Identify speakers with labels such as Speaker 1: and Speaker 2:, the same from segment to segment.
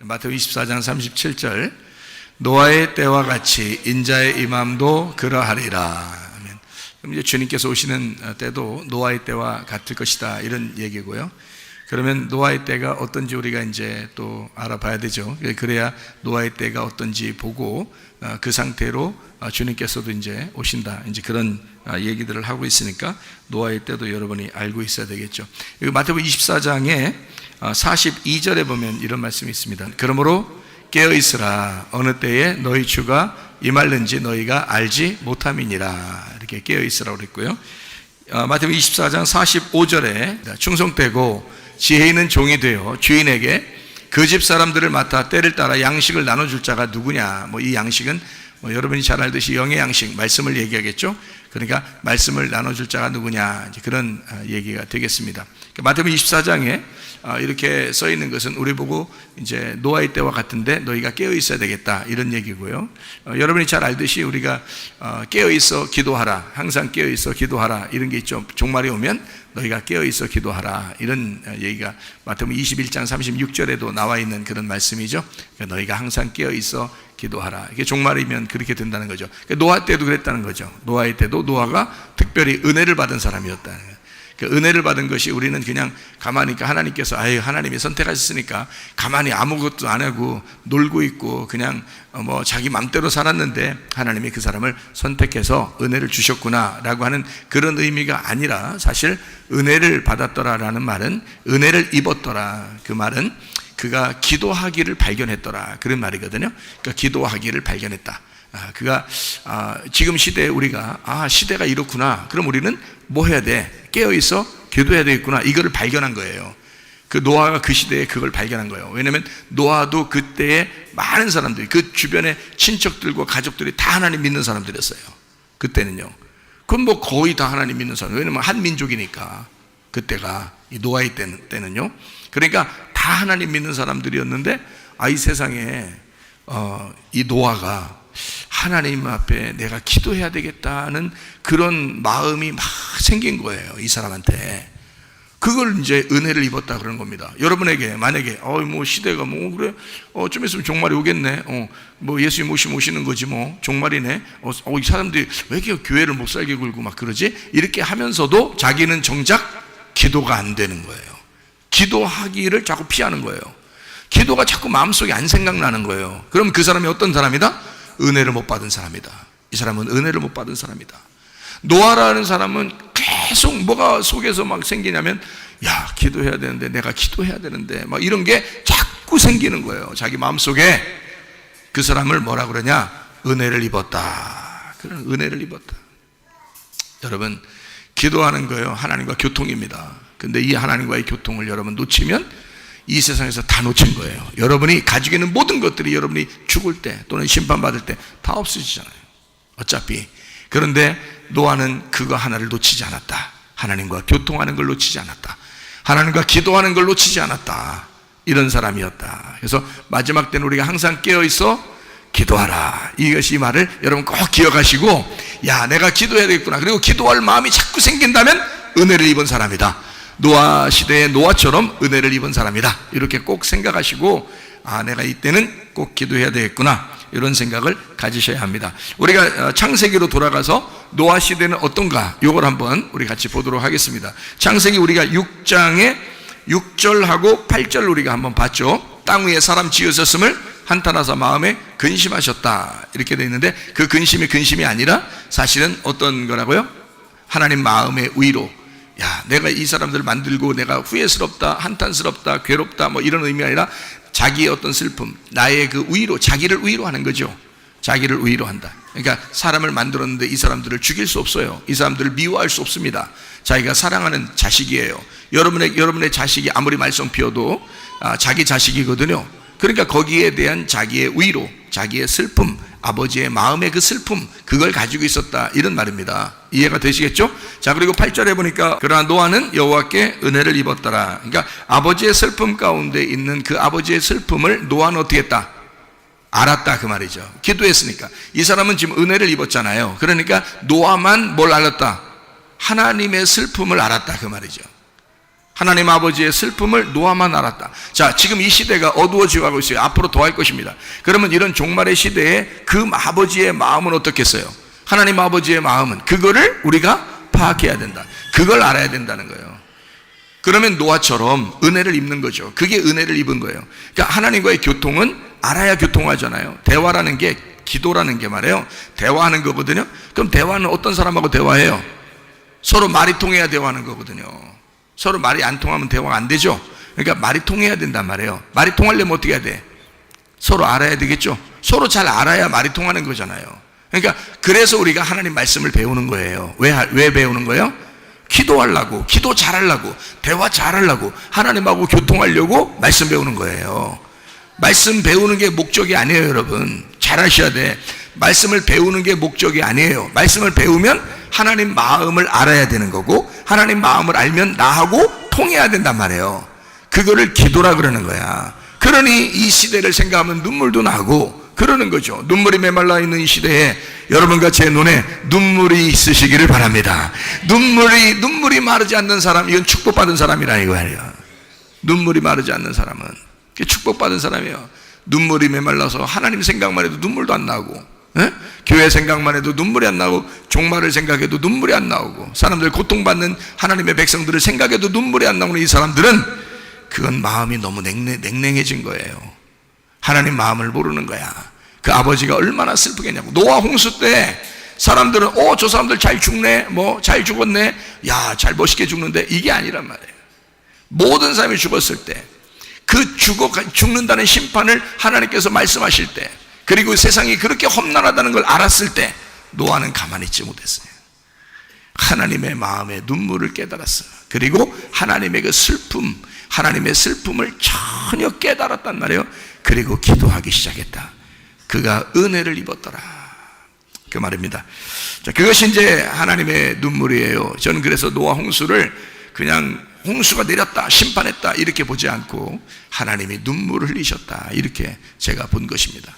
Speaker 1: 마태복음 24장 37절 노아의 때와 같이 인자의 임함도 그러하리라. 그럼 이제 주님께서 오시는 때도 노아의 때와 같을 것이다, 이런 얘기고요. 그러면 노아의 때가 어떤지 우리가 이제 또 알아봐야 되죠. 그래야 노아의 때가 어떤지 보고 그 상태로 주님께서도 이제 오신다, 이제 그런 얘기들을 하고 있으니까 노아의 때도 여러분이 알고 있어야 되겠죠. 마태복음 24장에 42절에 보면 이런 말씀이 있습니다. 그러므로 깨어있으라. 어느 때에 너희 주가 임할는지 너희가 알지 못함이니라. 이렇게 깨어있으라고 그랬고요. 마태복음 24장 45절에 충성되고 지혜 있는 종이 되어 주인에게 그 집 사람들을 맡아 때를 따라 양식을 나눠줄 자가 누구냐. 이 양식은 여러분이 잘 알듯이 영의 양식, 말씀을 얘기하겠죠. 그러니까 말씀을 나눠줄 자가 누구냐, 이제 그런 얘기가 되겠습니다. 마태복음 24장에 이렇게 써 있는 것은 우리 보고 이제 노아의 때와 같은데 너희가 깨어 있어야 되겠다, 이런 얘기고요. 여러분이 잘 알듯이 우리가 깨어 있어 기도하라, 항상 깨어 있어 기도하라, 이런 게 있죠. 종말이 오면 너희가 깨어 있어 기도하라, 이런 얘기가 마태복음 21장 36절에도 나와 있는 그런 말씀이죠. 그러니까 너희가 항상 깨어 있어 기도하라. 이게 종말이면 그렇게 된다는 거죠. 노아 때도 그랬다는 거죠. 노아의 때도 노아가 특별히 은혜를 받은 사람이었다는 거예요. 그 은혜를 받은 것이 우리는 그냥 가만히, 하나님께서 하나님이 선택하셨으니까 가만히 아무것도 안 하고 놀고 있고 그냥 자기 맘대로 살았는데 하나님이 그 사람을 선택해서 은혜를 주셨구나 라고 하는 그런 의미가 아니라, 사실 은혜를 받았더라라는 말은 은혜를 입었더라, 그 말은 그가 기도하기를 발견했더라, 그런 말이거든요. 그러니까 기도하기를 발견했다. 그가 지금 시대에 우리가 시대가 이렇구나, 그럼 우리는 뭐 해야 돼? 깨어있어 기도해야 되겠구나, 이거를 발견한 거예요. 그 노아가 그 시대에 그걸 발견한 거예요. 왜냐하면 노아도 그때에 많은 사람들이, 그 주변의 친척들과 가족들이 다 하나님 믿는 사람들이었어요. 그때는요. 그럼 거의 다 하나님 믿는 사람, 왜냐면 한 민족이니까. 그때가 이 노아의 때는요. 그러니까 다 하나님 믿는 사람들이었는데 이 세상에 이 노아가 하나님 앞에 내가 기도해야 되겠다는 그런 마음이 막 생긴 거예요, 이 사람한테. 그걸 이제 은혜를 입었다 그런 겁니다. 여러분에게 만약에 시대가 그래, 좀 있으면 종말이 오겠네, 예수님 오시는 거지, 종말이네, 이 사람들이 왜 이렇게 교회를 못 살게 굴고 막 그러지, 이렇게 하면서도 자기는 정작 기도가 안 되는 거예요. 기도하기를 자꾸 피하는 거예요. 기도가 자꾸 마음속에 안 생각나는 거예요. 그럼 그 사람이 어떤 사람이다? 은혜를 못 받은 사람이다. 이 사람은 은혜를 못 받은 사람이다. 노아라는 사람은 계속 뭐가 속에서 막 생기냐면, 기도해야 되는데, 내가 기도해야 되는데, 막 이런 게 자꾸 생기는 거예요. 자기 마음속에. 그 사람을 뭐라 그러냐? 은혜를 입었다. 그런 은혜를 입었다. 여러분, 기도하는 거예요, 하나님과 교통입니다. 근데 이 하나님과의 교통을 여러분 놓치면 이 세상에서 다 놓친 거예요. 여러분이 가지고 있는 모든 것들이 여러분이 죽을 때 또는 심판받을 때 다 없어지잖아요, 어차피. 그런데 노아는 그거 하나를 놓치지 않았다. 하나님과 교통하는 걸 놓치지 않았다. 하나님과 기도하는 걸 놓치지 않았다. 이런 사람이었다. 그래서 마지막 때는 우리가 항상 깨어있어 기도하라, 이것이 이 말을 여러분 꼭 기억하시고, 내가 기도해야 되겠구나, 그리고 기도할 마음이 자꾸 생긴다면 은혜를 입은 사람이다. 노아 시대의 노아처럼 은혜를 입은 사람이다. 이렇게 꼭 생각하시고, 내가 이때는 꼭 기도해야 되겠구나, 이런 생각을 가지셔야 합니다. 우리가 창세기로 돌아가서 노아 시대는 어떤가, 이걸 한번 우리 같이 보도록 하겠습니다. 창세기 우리가 6장에 6절하고 8절 우리가 한번 봤죠. 땅 위에 사람 지으셨음을 한탄하사 마음에 근심하셨다, 이렇게 되어 있는데, 그 근심이 아니라 사실은 어떤 거라고요? 하나님 마음의 위로. 내가 이 사람들을 만들고 내가 후회스럽다, 한탄스럽다, 괴롭다, 이런 의미가 아니라 자기의 어떤 슬픔, 나의 그 위로, 자기를 위로하는 거죠. 자기를 위로한다. 그러니까 사람을 만들었는데 이 사람들을 죽일 수 없어요. 이 사람들을 미워할 수 없습니다. 자기가 사랑하는 자식이에요. 여러분의 자식이 아무리 말썽 피워도 자기 자식이거든요. 그러니까 거기에 대한 자기의 위로, 자기의 슬픔, 아버지의 마음의 그 슬픔, 그걸 가지고 있었다, 이런 말입니다. 이해가 되시겠죠? 자, 그리고 8절에 보니까 그러나 노아는 여호와께 은혜를 입었더라. 그러니까 아버지의 슬픔 가운데 있는 그 아버지의 슬픔을 노아는 어떻게 했다? 알았다, 그 말이죠. 기도했으니까. 이 사람은 지금 은혜를 입었잖아요. 그러니까 노아만 뭘 알았다? 하나님의 슬픔을 알았다, 그 말이죠. 하나님 아버지의 슬픔을 노아만 알았다. 자, 지금 이 시대가 어두워지고 가고 있어요. 앞으로 더할 것입니다. 그러면 이런 종말의 시대에 그 아버지의 마음은 어떻겠어요? 하나님 아버지의 마음은 그거를 우리가 파악해야 된다. 그걸 알아야 된다는 거예요. 그러면 노아처럼 은혜를 입는 거죠. 그게 은혜를 입은 거예요. 그러니까 하나님과의 교통은 알아야 교통하잖아요. 대화라는 게, 기도라는 게 말이에요, 대화하는 거거든요. 그럼 대화는 어떤 사람하고 대화해요? 서로 말이 통해야 대화하는 거거든요. 서로 말이 안 통하면 대화가 안 되죠. 그러니까 말이 통해야 된단 말이에요. 말이 통하려면 어떻게 해야 돼? 서로 알아야 되겠죠. 서로 잘 알아야 말이 통하는 거잖아요. 그러니까 그래서 우리가 하나님 말씀을 배우는 거예요. 왜 배우는 거예요? 기도하려고, 기도 잘하려고, 대화 잘하려고, 하나님하고 교통하려고 말씀 배우는 거예요. 말씀 배우는 게 목적이 아니에요, 여러분. 잘 아셔야 돼. 말씀을 배우는 게 목적이 아니에요. 말씀을 배우면 하나님 마음을 알아야 되는 거고, 하나님 마음을 알면 나하고 통해야 된단 말이에요. 그거를 기도라 그러는 거야. 그러니 이 시대를 생각하면 눈물도 나고 그러는 거죠. 눈물이 메말라 있는 이 시대에 여러분과 제 눈에 눈물이 있으시기를 바랍니다. 눈물이 마르지 않는 사람, 이건 축복받은 사람이라 이거예요. 눈물이 마르지 않는 사람은 축복받은 사람이에요. 눈물이 메말라서 하나님 생각만 해도 눈물도 안 나고, 교회 생각만 해도 눈물이 안 나고, 종말을 생각해도 눈물이 안 나오고, 사람들 고통받는 하나님의 백성들을 생각해도 눈물이 안 나오는 이 사람들은 그건 마음이 너무 냉랭해진 거예요. 하나님 마음을 모르는 거야. 그 아버지가 얼마나 슬프겠냐고. 노아 홍수 때 사람들은 저 사람들 잘 죽네, 잘 죽었네, 야, 잘 멋있게 죽는데, 이게 아니란 말이에요. 모든 사람이 죽었을 때, 그 죽는다는 심판을 하나님께서 말씀하실 때, 그리고 세상이 그렇게 험난하다는 걸 알았을 때 노아는 가만히 있지 못했어요. 하나님의 마음의 눈물을 깨달았어요. 그리고 하나님의 그 슬픔, 하나님의 슬픔을 전혀 깨달았단 말이에요. 그리고 기도하기 시작했다. 그가 은혜를 입었더라, 그 말입니다. 자, 그것이 이제 하나님의 눈물이에요. 저는 그래서 노아 홍수를 그냥 홍수가 내렸다, 심판했다 이렇게 보지 않고 하나님이 눈물을 흘리셨다, 이렇게 제가 본 것입니다.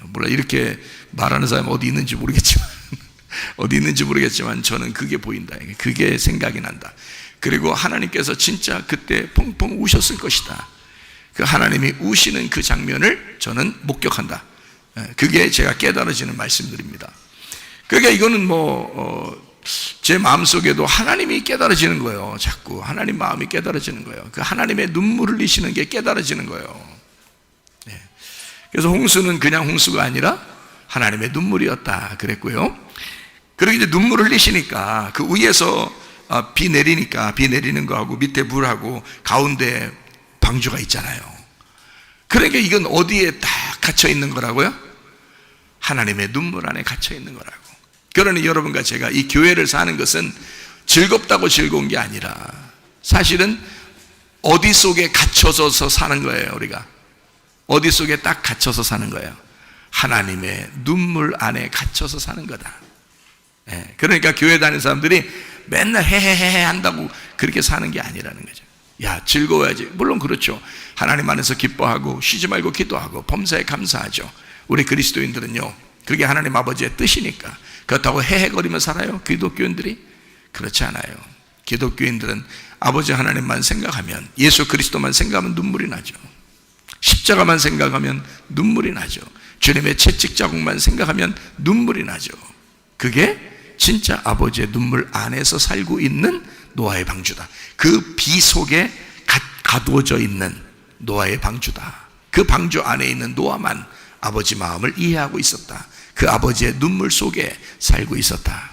Speaker 1: 물론 이렇게 말하는 사람이 어디 있는지 모르겠지만 저는 그게 보인다, 그게 생각이 난다. 그리고 하나님께서 진짜 그때 펑펑 우셨을 것이다. 그 하나님이 우시는 그 장면을 저는 목격한다. 그게 제가 깨달아지는 말씀들입니다. 그러니까 이거는 제 마음속에도 하나님이 깨달아지는 거예요. 자꾸 하나님 마음이 깨달아지는 거예요. 그 하나님의 눈물을 흘리시는 게 깨달아지는 거예요. 그래서 홍수는 그냥 홍수가 아니라 하나님의 눈물이었다 그랬고요. 그리고 이제 눈물을 흘리시니까 그 위에서 비 내리니까, 비 내리는 거하고 밑에 물하고 가운데 방주가 있잖아요. 그러니까 이건 어디에 다 갇혀 있는 거라고요? 하나님의 눈물 안에 갇혀 있는 거라고. 그러니 여러분과 제가 이 교회를 사는 것은 즐겁다고 즐거운 게 아니라 사실은 어디 속에 갇혀서 사는 거예요. 우리가 어디 속에 딱 갇혀서 사는 거예요. 하나님의 눈물 안에 갇혀서 사는 거다. 그러니까 교회 다니는 사람들이 맨날 헤헤헤 한다고 그렇게 사는 게 아니라는 거죠. 야, 즐거워야지. 물론 그렇죠. 하나님 안에서 기뻐하고 쉬지 말고 기도하고 범사에 감사하죠. 우리 그리스도인들은요, 그게 하나님 아버지의 뜻이니까. 그렇다고 헤헤거리며 살아요, 기독교인들이? 그렇지 않아요. 기독교인들은 아버지 하나님만 생각하면, 예수 그리스도만 생각하면 눈물이 나죠. 십자가만 생각하면 눈물이 나죠. 주님의 채찍 자국만 생각하면 눈물이 나죠. 그게 진짜 아버지의 눈물 안에서 살고 있는 노아의 방주다. 그 비 속에 가두어져 있는 노아의 방주다. 그 방주 안에 있는 노아만 아버지 마음을 이해하고 있었다. 그 아버지의 눈물 속에 살고 있었다.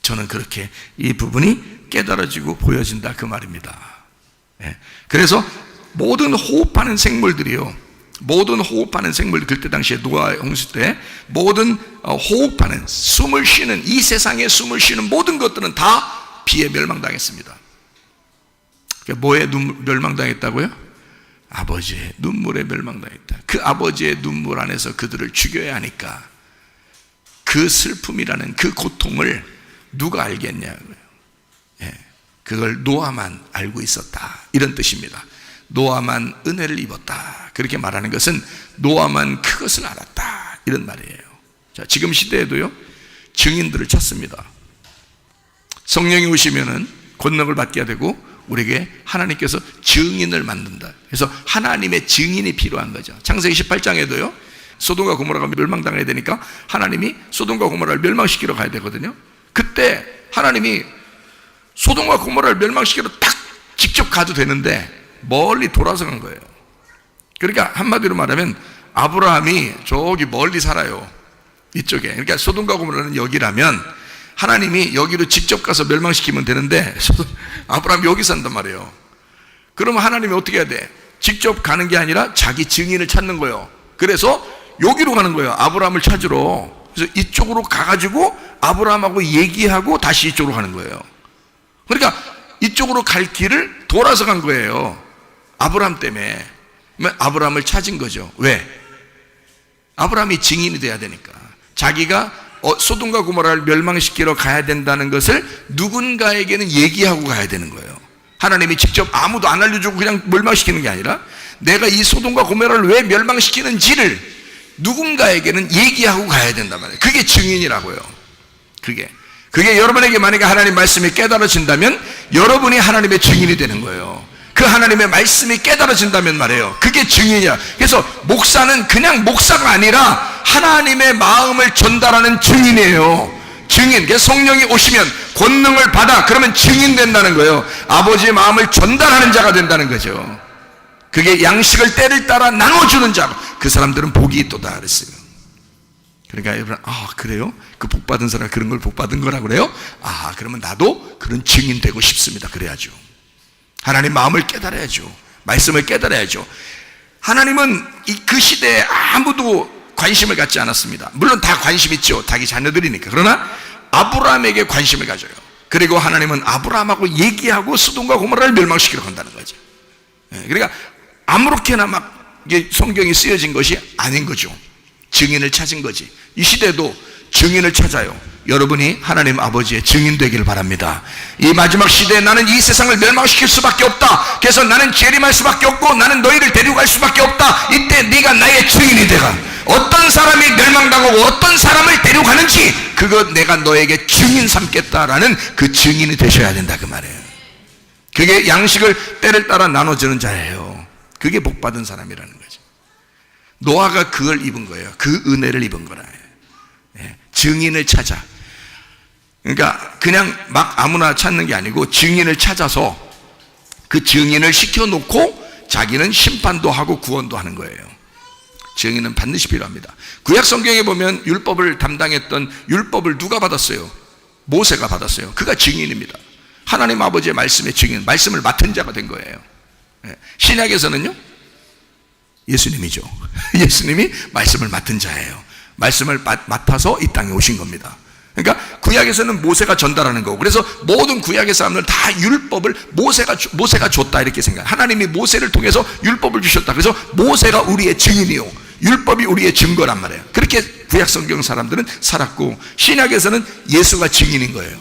Speaker 1: 저는 그렇게 이 부분이 깨달아지고 보여진다, 그 말입니다. 그래서 모든 호흡하는 생물들이요, 모든 호흡하는 생물들, 그때 당시에 노아 홍수 때 모든 호흡하는, 숨을 쉬는, 이 세상에 숨을 쉬는 모든 것들은 다 비에 멸망당했습니다. 뭐에 멸망당했다고요? 아버지의 눈물에 멸망당했다. 그 아버지의 눈물 안에서 그들을 죽여야 하니까 그 슬픔이라는 그 고통을 누가 알겠냐고요. 그걸 노아만 알고 있었다, 이런 뜻입니다. 노아만 은혜를 입었다, 그렇게 말하는 것은 노아만 그것을 알았다, 이런 말이에요. 자, 지금 시대에도요, 증인들을 찾습니다. 성령이 오시면은 권능을 받게 되고 우리에게 하나님께서 증인을 만든다. 그래서 하나님의 증인이 필요한 거죠. 창세기 18장에도요, 소돔과 고모라가 멸망당해야 되니까 하나님이 소돔과 고모라를 멸망시키러 가야 되거든요. 그때 하나님이 소돔과 고모라를 멸망시키러 딱 직접 가도 되는데 멀리 돌아서 간 거예요. 그러니까 한마디로 말하면 아브라함이 저기 멀리 살아요, 이쪽에. 그러니까 소돔과 고모라는 여기라면 하나님이 여기로 직접 가서 멸망시키면 되는데 아브라함이 여기 산단 말이에요. 그러면 하나님이 어떻게 해야 돼? 직접 가는 게 아니라 자기 증인을 찾는 거예요. 그래서 여기로 가는 거예요, 아브라함을 찾으러. 그래서 이쪽으로 가가지고 아브라함하고 얘기하고 다시 이쪽으로 가는 거예요. 그러니까 이쪽으로 갈 길을 돌아서 간 거예요, 아브라함 때문에. 아브라함을 찾은 거죠. 왜? 아브라함이 증인이 돼야 되니까. 자기가 소돔과 고모라를 멸망시키러 가야 된다는 것을 누군가에게는 얘기하고 가야 되는 거예요. 하나님이 직접 아무도 안 알려주고 그냥 멸망시키는 게 아니라 내가 이 소돔과 고모라를 왜 멸망시키는지를 누군가에게는 얘기하고 가야 된단 말이에요. 그게 증인이라고요. 그게 여러분에게 만약에 하나님 말씀이 깨달아진다면 여러분이 하나님의 증인이 되는 거예요. 그 하나님의 말씀이 깨달아진다면 말이에요, 그게 증인이야. 그래서 목사는 그냥 목사가 아니라 하나님의 마음을 전달하는 증인이에요. 증인. 그래서 성령이 오시면 권능을 받아, 그러면 증인 된다는 거예요. 아버지의 마음을 전달하는 자가 된다는 거죠. 그게 양식을 때를 따라 나눠주는 자, 그 사람들은 복이 있도다 그랬어요. 그러니까 여러분, 그래요? 그 복받은 사람 그런 걸 복받은 거라고 그래요? 그러면 나도 그런 증인 되고 싶습니다. 그래야죠. 하나님 마음을 깨달아야죠. 말씀을 깨달아야죠. 하나님은 그 시대에 아무도 관심을 갖지 않았습니다. 물론 다 관심 있죠, 자기 자녀들이니까. 그러나 아브라함에게 관심을 가져요. 그리고 하나님은 아브라함하고 얘기하고 소돔과 고모라를 멸망시키러 간다는 거죠. 그러니까 아무렇게나 막 성경이 쓰여진 것이 아닌 거죠. 증인을 찾은 거지. 이 시대도 증인을 찾아요. 여러분이 하나님 아버지의 증인 되기를 바랍니다. 이 마지막 시대에 나는 이 세상을 멸망시킬 수밖에 없다. 그래서 나는 재림할 수밖에 없고 나는 너희를 데려갈 수밖에 없다. 이때 네가 나의 증인이 되가. 어떤 사람이 멸망당하고 어떤 사람을 데려가는지 그거 내가 너에게 증인 삼겠다라는 그 증인이 되셔야 된다, 그 말이에요. 그게 양식을 때를 따라 나눠주는 자예요. 그게 복받은 사람이라는 거죠. 노아가 그걸 입은 거예요. 그 은혜를 입은 거라. 증인을 찾아. 그러니까 그냥 막 아무나 찾는 게 아니고 증인을 찾아서 그 증인을 시켜놓고 자기는 심판도 하고 구원도 하는 거예요. 증인은 반드시 필요합니다. 구약 성경에 보면 율법을 담당했던 율법을 누가 받았어요? 모세가 받았어요. 그가 증인입니다. 하나님 아버지의 말씀의 증인, 말씀을 맡은 자가 된 거예요. 신약에서는요, 예수님이죠. 예수님이 말씀을 맡은 자예요. 말씀을 맡아서 이 땅에 오신 겁니다. 그러니까 구약에서는 모세가 전달하는 거고, 그래서 모든 구약의 사람들은 다 율법을 모세가 줬다 이렇게 생각해요. 하나님이 모세를 통해서 율법을 주셨다. 그래서 모세가 우리의 증인이요, 율법이 우리의 증거란 말이에요. 그렇게 구약 성경 사람들은 살았고, 신약에서는 예수가 증인인 거예요.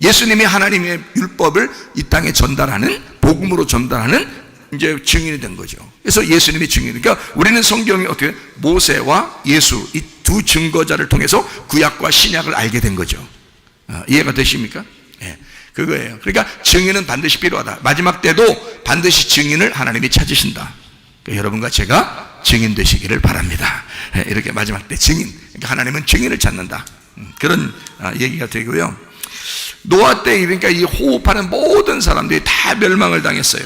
Speaker 1: 예수님이 하나님의 율법을 이 땅에 전달하는, 복음으로 전달하는 이제 증인이 된 거죠. 그래서 예수님이 증인. 그러니까 우리는 성경이 어떻게 모세와 예수 이 두 증거자를 통해서 구약과 신약을 알게 된 거죠. 이해가 되십니까? 예, 그거예요. 그러니까 증인은 반드시 필요하다. 마지막 때도 반드시 증인을 하나님이 찾으신다. 그러니까 여러분과 제가 증인 되시기를 바랍니다. 예, 이렇게 마지막 때 증인. 그러니까 하나님은 증인을 찾는다. 그런 얘기가 되고요. 노아 때 그러니까 이 호흡하는 모든 사람들이 다 멸망을 당했어요.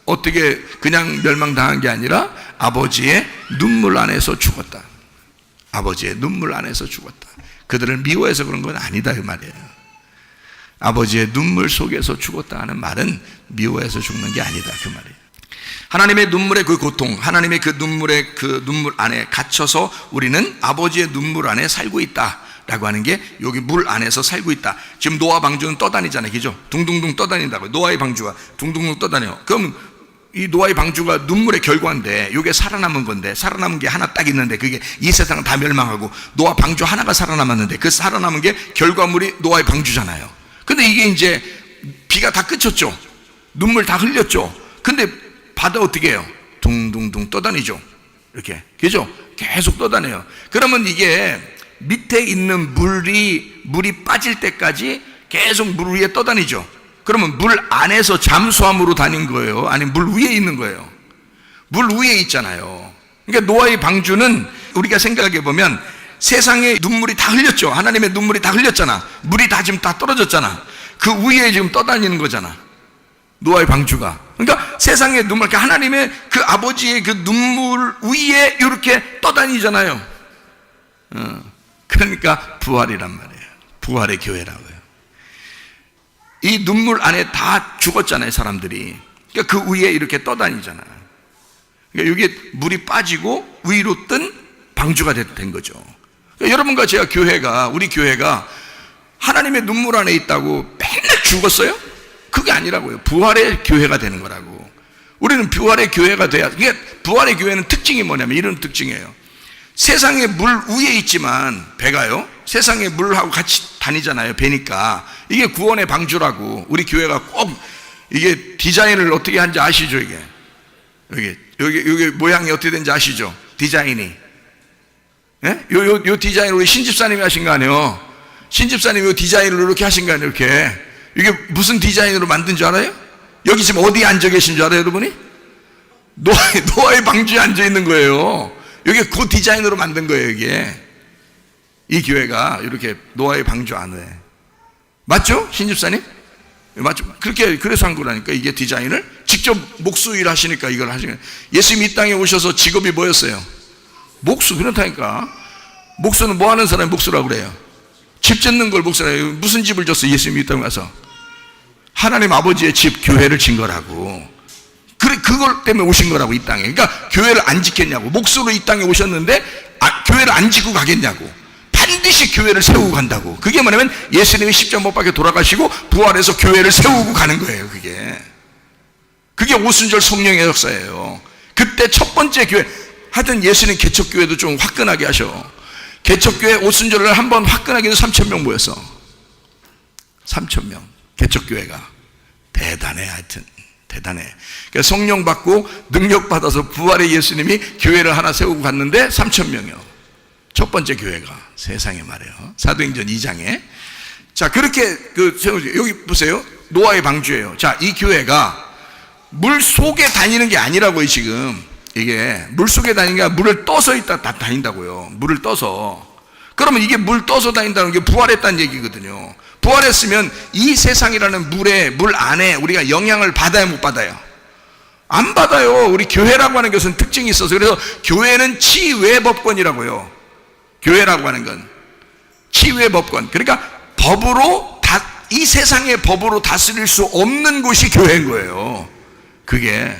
Speaker 1: 어떻게 그냥 멸망당한 게 아니라 아버지의 눈물 안에서 죽었다. 아버지의 눈물 안에서 죽었다. 그들을 미워해서 그런 건 아니다 그 말이에요. 아버지의 눈물 속에서 죽었다 하는 말은 미워해서 죽는 게 아니다 그 말이에요. 하나님의 눈물의 그 고통, 하나님의 그 눈물의 그 눈물 안에 갇혀서 우리는 아버지의 눈물 안에 살고 있다 라고 하는 게, 여기 물 안에서 살고 있다. 지금 노아 방주는 떠다니잖아요, 그죠? 둥둥둥 떠다닌다고요. 노아의 방주가 둥둥둥 떠다녀요. 그럼 이 노아의 방주가 눈물의 결과인데, 이게 살아남은 건데, 살아남은 게 하나 딱 있는데, 그게 이 세상은 다 멸망하고 노아 방주 하나가 살아남았는데, 그 살아남은 게 결과물이 노아의 방주잖아요. 근데 이게 이제 비가 다 그쳤죠. 눈물 다 흘렸죠. 근데 바다 어떻게 해요? 둥둥둥 떠다니죠. 이렇게, 그죠? 계속 떠다녀요. 그러면 이게 밑에 있는 물이 빠질 때까지 계속 물 위에 떠다니죠. 그러면 물 안에서 잠수함으로 다닌 거예요? 아니면 물 위에 있는 거예요? 물 위에 있잖아요. 그러니까 노아의 방주는 우리가 생각해 보면 세상에 눈물이 다 흘렸죠. 하나님의 눈물이 다 흘렸잖아. 물이 다 지금 다 떨어졌잖아. 그 위에 지금 떠다니는 거잖아, 노아의 방주가. 그러니까 세상의 눈물, 그러니까 하나님의 그 아버지의 그 눈물 위에 이렇게 떠다니잖아요. 그러니까 부활이란 말이에요. 부활의 교회라고요. 이 눈물 안에 다 죽었잖아요, 사람들이. 그러니까 그 위에 이렇게 떠다니잖아요. 그러니까 이게 물이 빠지고 위로 뜬 방주가 된 거죠. 그러니까 여러분과 제가 우리 교회가 하나님의 눈물 안에 있다고 맨날 죽었어요? 그게 아니라고요. 부활의 교회가 되는 거라고. 우리는 부활의 교회가 돼야. 이게 부활의 교회는 특징이 뭐냐면 이런 특징이에요. 세상에 물 위에 있지만 배가요, 세상에 물하고 같이 다니잖아요, 배니까. 이게 구원의 방주라고. 우리 교회가 꼭 이게 디자인을 어떻게 하는지 아시죠? 이게 여기 모양이 어떻게 되는지 아시죠? 디자인이. 예? 요 디자인을 우리 신집사님이 하신 거 아니에요? 신집사님이 요 디자인을 이렇게 하신 거 아니에요? 이렇게. 이게 무슨 디자인으로 만든 줄 알아요? 여기 지금 어디에 앉아 계신 줄 알아요, 여러분이? 노아의 방주에 앉아 있는 거예요. 이게 그 디자인으로 만든 거예요, 이게. 이 교회가 이렇게 노아의 방주 안에. 맞죠? 신집사님? 맞죠? 그래서 한 거라니까. 이게 디자인을 직접 목수 일 하시니까 이걸 하시는. 예수님이 이 땅에 오셔서 직업이 뭐였어요? 목수. 그렇다니까. 목수는 뭐 하는 사람이 목수라고 그래요? 집 짓는 걸 목수라고. 무슨 집을 졌어, 예수님이 이 땅에 와서? 하나님 아버지의 집, 교회를 진 거라고. 그걸 때문에 오신 거라고, 이 땅에. 그러니까 교회를 안 짓겠냐고. 목수로 이 땅에 오셨는데 교회를 안 짓고 가겠냐고. 반드시 교회를 세우고 간다고. 그게 뭐냐면 예수님이 십자가 못 박혀 돌아가시고 부활해서 교회를 세우고 가는 거예요. 그게 오순절 성령의 역사예요. 그때 첫 번째 교회. 하여튼 예수님 개척교회도 좀 화끈하게 하셔. 개척교회 오순절을 한번 화끈하게 해서 3,000명 모였어. 3,000명. 개척교회가. 대단해. 하여튼 대단해. 그러니까 성령 받고 능력 받아서 부활의 예수님이 교회를 하나 세우고 갔는데 3,000명이요. 첫 번째 교회가. 세상에 말이에요. 사도행전 2장에. 자, 그렇게 세우죠. 여기 보세요. 노아의 방주예요. 자, 이 교회가 물 속에 다니는 게 아니라고요, 지금. 이게 물 속에 다니는 게 물을 떠서 다닌다고요. 물을 떠서. 그러면 이게 물 떠서 다닌다는 게 부활했다는 얘기거든요. 부활했으면 이 세상이라는 물 안에 우리가 영향을 받아야 못 받아요? 안 받아요. 우리 교회라고 하는 것은 특징이 있어서. 그래서 교회는 치외법권이라고요. 교회라고 하는 건 치외법권. 그러니까 이 세상의 법으로 다스릴 수 없는 곳이 교회인 거예요. 그게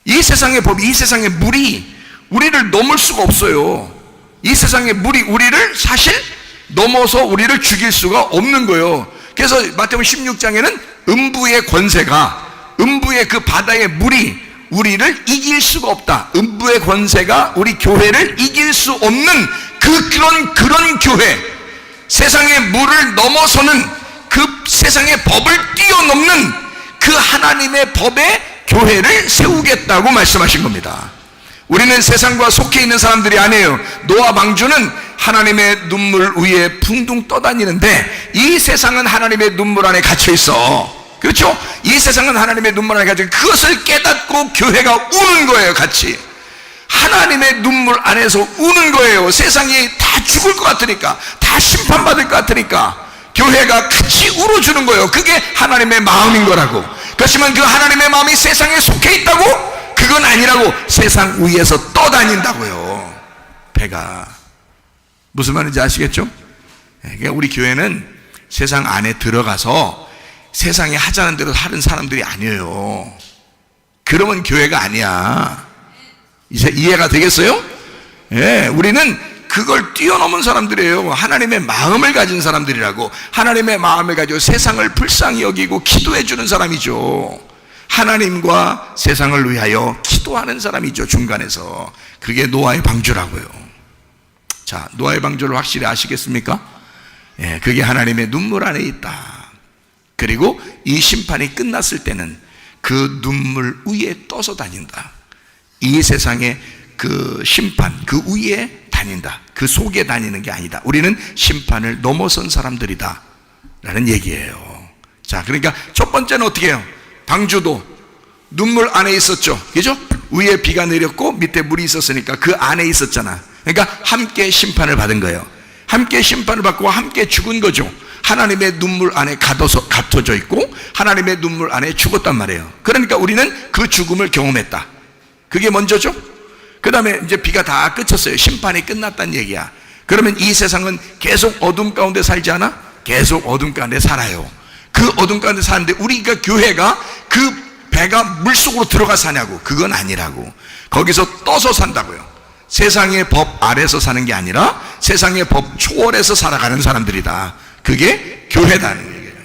Speaker 1: 이 세상의 법이, 이 세상의 물이 우리를 넘을 수가 없어요. 이 세상의 물이 우리를 사실 넘어서 우리를 죽일 수가 없는 거예요. 그래서 마태복음 16장에는 음부의 권세가, 음부의 그 바다의 물이 우리를 이길 수가 없다. 음부의 권세가 우리 교회를 이길 수 없는 그런 교회, 세상의 물을 넘어서는 그 세상의 법을 뛰어넘는 그 하나님의 법의 교회를 세우겠다고 말씀하신 겁니다. 우리는 세상과 속해 있는 사람들이 아니에요. 노아 방주는 하나님의 눈물 위에 붕둥 떠다니는데 이 세상은 하나님의 눈물 안에 갇혀 있어. 그렇죠? 이 세상은 하나님의 눈물 안에 갇혀 있어. 그것을 깨닫고 교회가 우는 거예요. 같이 하나님의 눈물 안에서 우는 거예요. 세상이 다 죽을 것 같으니까, 다 심판받을 것 같으니까 교회가 같이 울어주는 거예요. 그게 하나님의 마음인 거라고. 그렇지만 그 하나님의 마음이 세상에 속해 있다고? 그건 아니라고. 세상 위에서 떠다닌다고요. 배가. 무슨 말인지 아시겠죠? 그러니까 우리 교회는 세상 안에 들어가서 세상에 하자는 대로 하는 사람들이 아니에요. 그러면 교회가 아니야. 이제 이해가 되겠어요? 예, 우리는 그걸 뛰어넘은 사람들이에요. 하나님의 마음을 가진 사람들이라고. 하나님의 마음을 가지고 세상을 불쌍히 여기고 기도해 주는 사람이죠. 하나님과 세상을 위하여 기도하는 사람이죠. 중간에서. 그게 노아의 방주라고요. 자, 노아의 방주를 확실히 아시겠습니까? 예, 그게 하나님의 눈물 안에 있다. 그리고 이 심판이 끝났을 때는 그 눈물 위에 떠서 다닌다. 이 세상의 그 심판, 그 위에 다닌다. 그 속에 다니는 게 아니다. 우리는 심판을 넘어선 사람들이다 라는 얘기예요. 자, 그러니까 첫 번째는 어떻게 해요? 방주도 눈물 안에 있었죠. 그죠? 위에 비가 내렸고 밑에 물이 있었으니까 그 안에 있었잖아. 그러니까 함께 심판을 받은 거예요. 함께 심판을 받고 함께 죽은 거죠. 하나님의 눈물 안에 갇혀져 있고 하나님의 눈물 안에 죽었단 말이에요. 그러니까 우리는 그 죽음을 경험했다. 그게 먼저죠. 그 다음에 이제 비가 다 그쳤어요. 심판이 끝났다는 얘기야. 그러면 이 세상은 계속 어둠 가운데 살지 않아? 계속 어둠 가운데 살아요. 그 어둠 가운데 사는데 우리가 교회가 그 배가 물속으로 들어가 사냐고. 그건 아니라고. 거기서 떠서 산다고요. 세상의 법 아래서 사는 게 아니라 세상의 법 초월해서 살아가는 사람들이다. 그게 교회다는 얘기예요.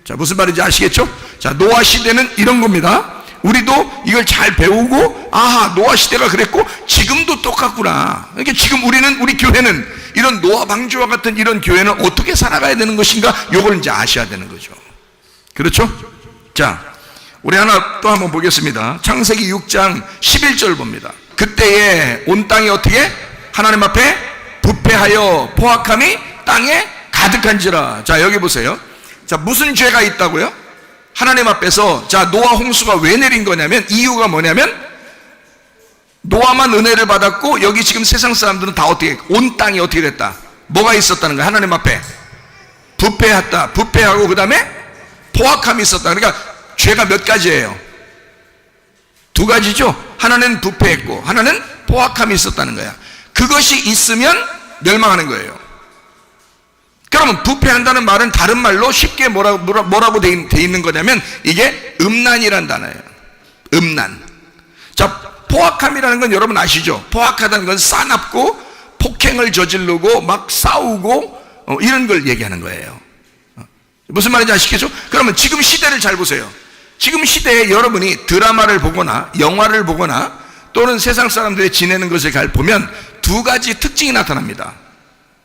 Speaker 1: 자, 무슨 말인지 아시겠죠? 자, 노아 시대는 이런 겁니다. 우리도 이걸 잘 배우고, 아하, 노아 시대가 그랬고 지금도 똑같구나. 그러니까 지금 우리 교회는 이런 노아 방주와 같은 이런 교회는 어떻게 살아가야 되는 것인가, 요걸 이제 아셔야 되는 거죠. 그렇죠? 자, 우리 하나 또 한번 보겠습니다. 창세기 6장 11절 봅니다. 그때에 온 땅이 어떻게? 하나님 앞에 부패하여 포악함이 땅에 가득한지라. 자, 여기 보세요. 자, 무슨 죄가 있다고요? 하나님 앞에서. 자, 노아 홍수가 왜 내린 거냐면, 이유가 뭐냐면 노아만 은혜를 받았고 여기 지금 세상 사람들은 다 어떻게, 온 땅이 어떻게 됐다? 뭐가 있었다는 거야? 하나님 앞에 부패했다. 부패하고 그 다음에 포악함이 있었다. 그러니까 죄가 몇 가지예요? 두 가지죠. 하나는 부패했고 하나는 포악함이 있었다는 거야. 그것이 있으면 멸망하는 거예요. 그러면 부패한다는 말은 다른 말로 쉽게 뭐라고 돼 있는 거냐면 이게 음란이란 단어예요. 음란. 자, 포악함이라는 건 여러분 아시죠? 포악하다는 건 싸납고 폭행을 저지르고 막 싸우고 이런 걸 얘기하는 거예요. 무슨 말인지 아시겠죠? 그러면 지금 시대를 잘 보세요. 지금 시대에 여러분이 드라마를 보거나 영화를 보거나 또는 세상 사람들이 지내는 것을 잘 보면 두 가지 특징이 나타납니다.